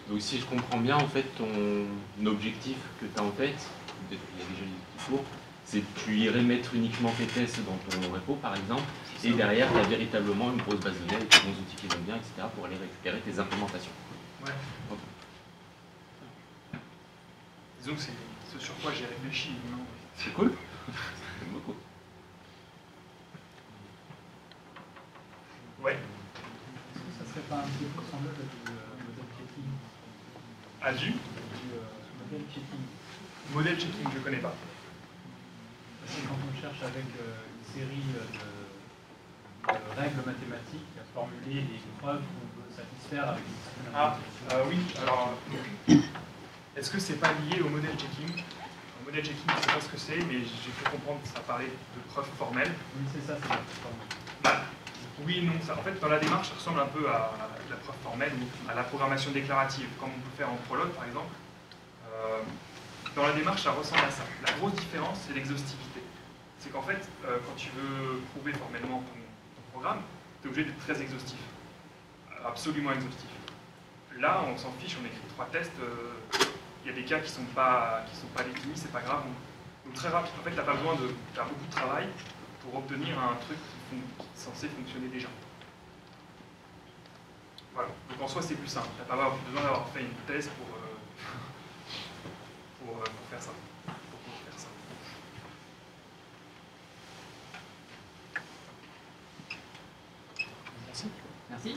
S4: Donc si je comprends bien, en fait, ton objectif que tu as en tête, peut-être qu'il y a déjà des petits cours, c'est que tu irais mettre uniquement tes tests dans ton repo, par exemple, et derrière, tu as véritablement une grosse base de données avec des bons outils qui vont bien, etc., pour aller récupérer tes implémentations.
S1: Ouais.
S4: Okay.
S1: Disons que c'est ce sur quoi j'ai réfléchi.
S4: C'est cool. J'aime beaucoup.
S1: Ouais.
S3: Est-ce que ça serait pas un petit peu semblable à du modèle checking?
S1: À du
S3: modèle checking.
S1: Modèle checking, je ne connais pas.
S3: Parce que quand on cherche avec une série de règles mathématiques à formuler des preuves qu'on veut satisfaire avec une certaine implémentation.
S1: Oui, alors, est-ce que c'est pas lié au modèle checking? Le modèle checking, je ne sais pas ce que c'est, mais j'ai pu comprendre que ça parlait de preuves formelles.
S3: Oui, c'est ça, c'est la preuve formelle.
S1: Bah, oui et non. Ça, en fait, dans la démarche, ça ressemble un peu à la preuve formelle ou à la programmation déclarative, comme on peut faire en Prolog, par exemple. Dans la démarche, ça ressemble à ça. La grosse différence, c'est l'exhaustivité. C'est qu'en fait, quand tu veux prouver formellement ton programme, tu es obligé d'être très exhaustif. Absolument exhaustif. Là, on s'en fiche, on écrit 3 tests, il y a des cas qui sont pas définis, c'est pas grave. Donc très rapide. En fait, tu n'as pas besoin de faire beaucoup de travail pour obtenir un truc qui est censé fonctionner déjà. Voilà. Donc en soi, c'est plus simple. Tu n'as pas besoin d'avoir fait une thèse pour faire ça.
S3: Merci.